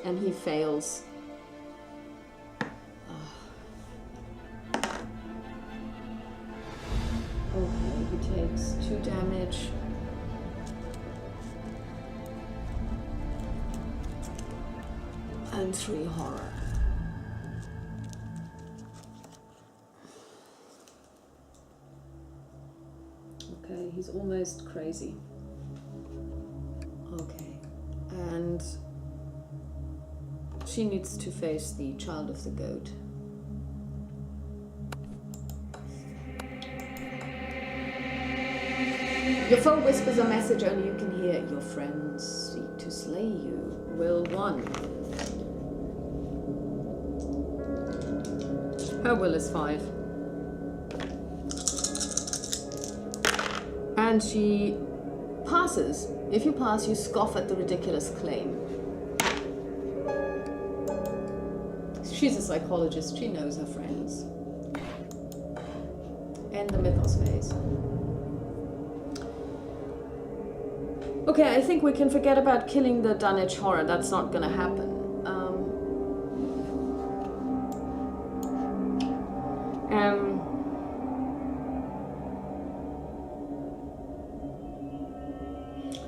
And he fails. Okay, he takes 2 damage. And 3 horror. Okay, he's almost crazy. Okay, and she needs to face the child of the goat. Your foe whispers a message only you can hear. Your friends seek to slay you. Will 1. Her will is 5. And she passes. If you pass, you scoff at the ridiculous claim. She's a psychologist. She knows her friends. End the mythos phase. Okay, I think we can forget about killing the Dunwich horror. That's not gonna happen.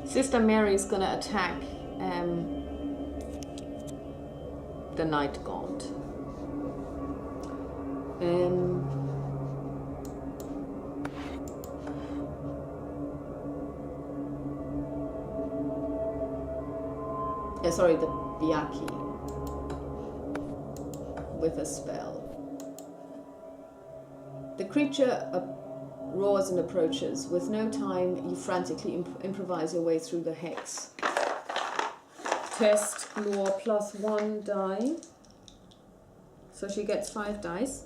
Sister Mary is gonna attack the night god. Sorry, the Byaki with a spell. The creature roars and approaches. With no time, you frantically improvise your way through the hex. Test lore +1 die. So she gets 5 dice.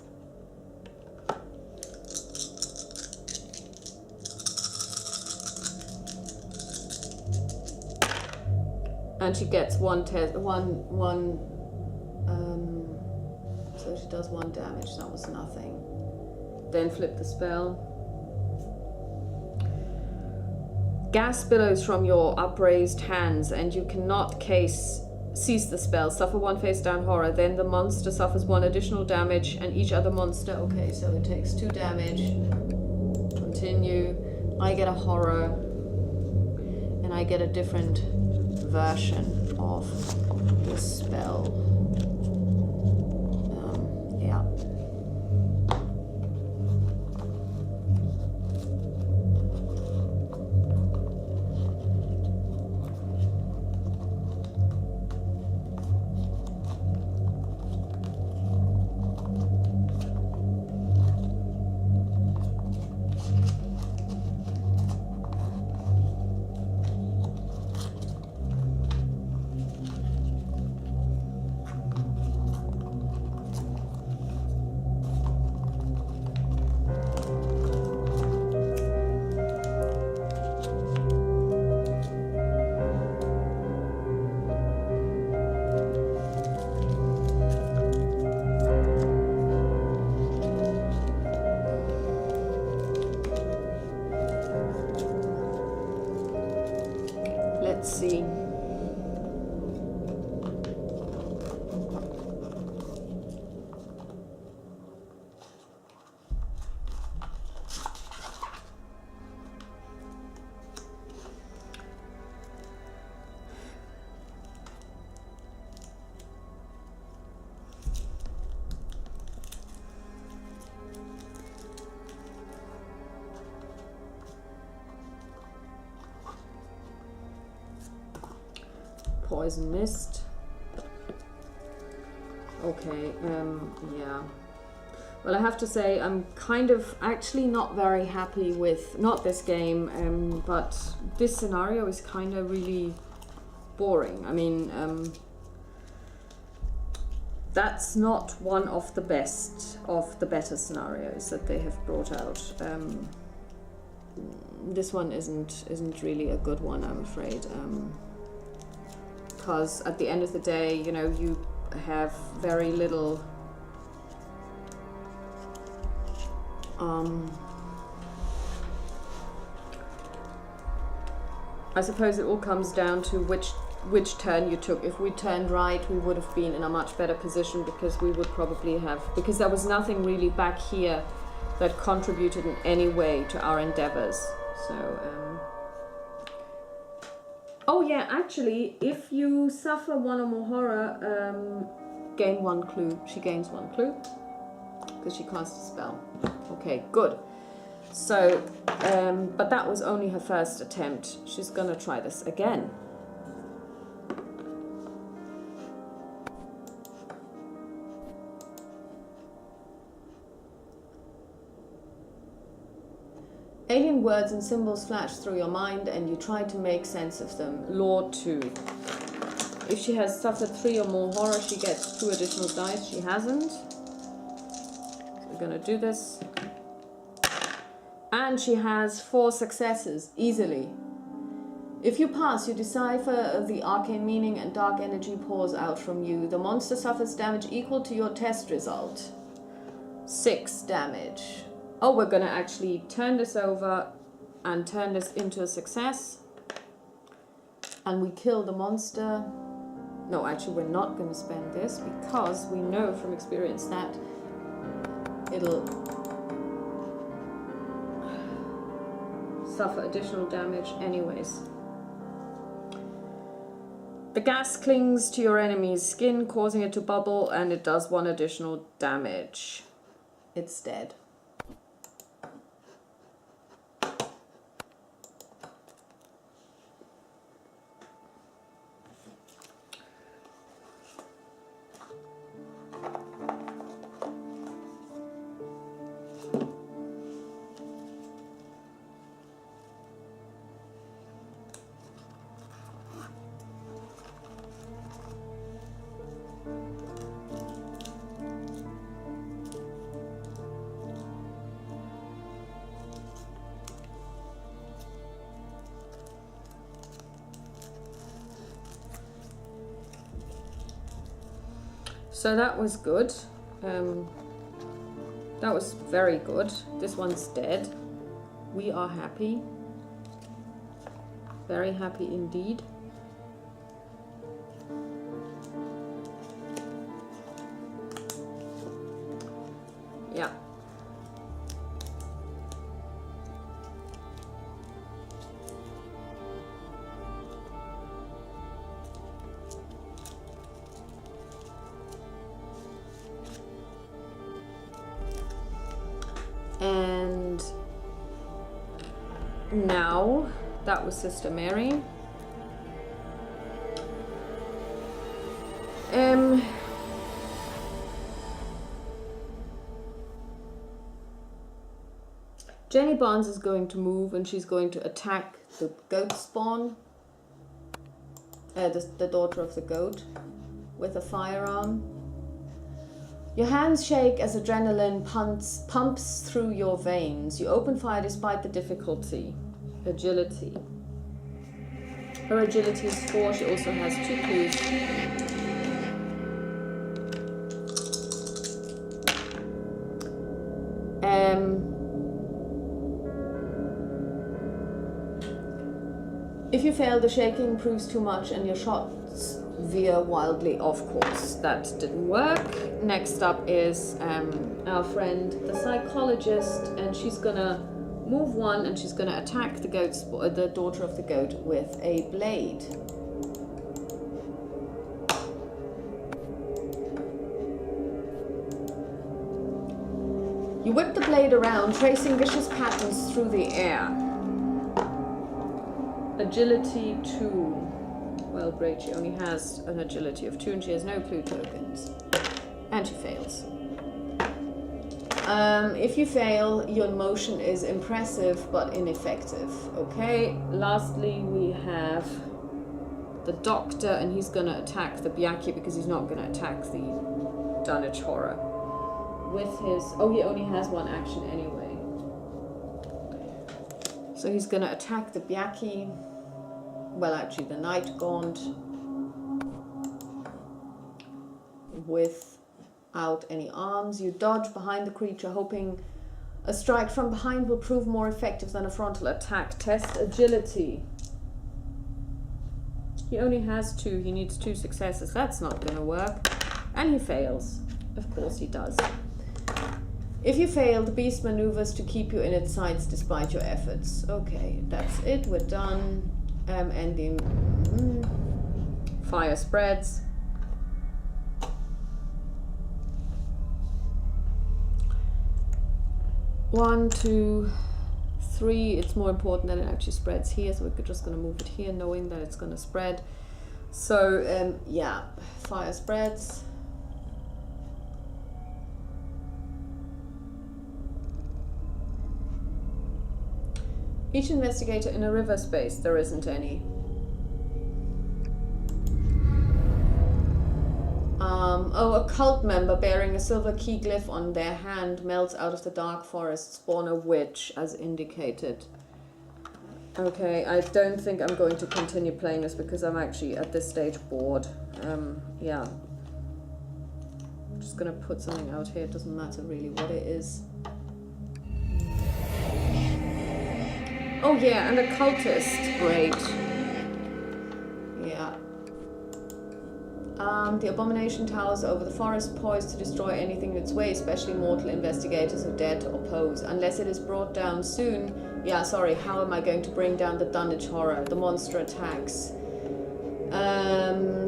And she gets so she does 1 damage. That was nothing. Then flip the spell. Gas billows from your upraised hands, and you cannot cease the spell. Suffer 1 face down horror. Then the monster suffers 1 additional damage, and each other monster. Okay, so it takes 2 damage. Continue. I get a horror, and I get a different version of the spell. Yeah. Let's see. Poison mist. Okay, yeah. Well, I have to say I'm kind of actually not very happy with, not this game, but this scenario is kind of really boring. I mean, that's not one of the best of the better scenarios that they have brought out. This one isn't really a good one, I'm afraid. Because at the end of the day, you know, you have very little I suppose it all comes down to which turn you took. If we turned right, we would have been in a much better position, because we would probably have, because there was nothing really back here that contributed in any way to our endeavors. So oh yeah, actually, if you suffer one or more horror, gain 1 clue. She gains 1 clue because she cast a spell. Okay, good. So, but that was only her first attempt. She's gonna try this again. Alien words and symbols flash through your mind and you try to make sense of them. Lore 2. If she has suffered 3 or more horror, she gets 2 additional dice. She hasn't. So we're gonna do this. And she has 4 successes, easily. If you pass, you decipher the arcane meaning and dark energy pours out from you. The monster suffers damage equal to your test result. 6 damage. Oh, we're gonna actually turn this over and turn this into a success. And we kill the monster. No, actually we're not gonna spend this, because we know from experience that it'll suffer additional damage anyways. The gas clings to your enemy's skin, causing it to bubble, and it does 1 additional damage. It's dead. So that was good. That was very good. This one's dead. We are happy. Very happy indeed. Yeah. And now, that was Sister Mary. Jenny Barnes is going to move and she's going to attack the goat spawn, the daughter of the goat, with a firearm. Your hands shake as adrenaline pumps through your veins. You open fire despite the difficulty. Agility. Her agility is 4. She also has 2 clues. If you fail, the shaking proves too much and your shots veer wildly off course. That didn't work. Next up is our friend, the psychologist, and she's gonna move one and she's gonna attack the the daughter of the goat with a blade. You whip the blade around, tracing vicious patterns through the air. Agility 2. Well, great, she only has an agility of 2 and she has no clue tokens. And she fails. If you fail, your motion is impressive but ineffective. Okay, lastly we have the doctor, and he's gonna attack the Byaki because he's not gonna attack the Dunwich Horror. With his... oh, he only has one action anyway. So he's gonna attack the Byaki. Well, actually the Night Gaunt. Without any arms. You dodge behind the creature, hoping a strike from behind will prove more effective than a frontal attack. Test agility. He only has 2. He needs 2 successes. That's not gonna work. And he fails. Of course he does. If you fail, the beast maneuvers to keep you in its sights despite your efforts. Okay, that's it. We're done. Ending. Fire spreads. One, 2, 3. It's more important that it actually spreads here, so we're just going to move it here, knowing that it's going to spread. So, yeah, fire spreads. Each investigator in a river space. There isn't any. Oh, a cult member bearing a silver key glyph on their hand melts out of the dark forest. Spawn a witch, as indicated. Okay, I don't think I'm going to continue playing this because I'm actually at this stage bored. Yeah. I'm just gonna put something out here. It doesn't matter really what it is. Oh yeah, and a cultist. Great. Yeah. The abomination towers over the forest, poised to destroy anything in its way, especially mortal investigators who dare to oppose. Unless it is brought down soon. Yeah, sorry, how am I going to bring down the Dunwich Horror? The monster attacks.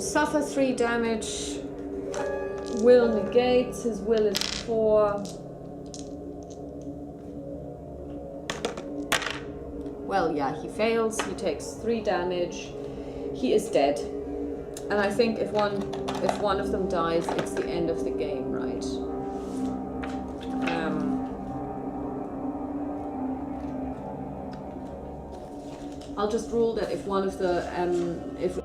Suffer 3 damage. Will negates. His will is 4. Well, yeah, he fails. He takes 3 damage. He is dead. And I think if one of them dies, it's the end of the game, right? I'll just rule that if one of the if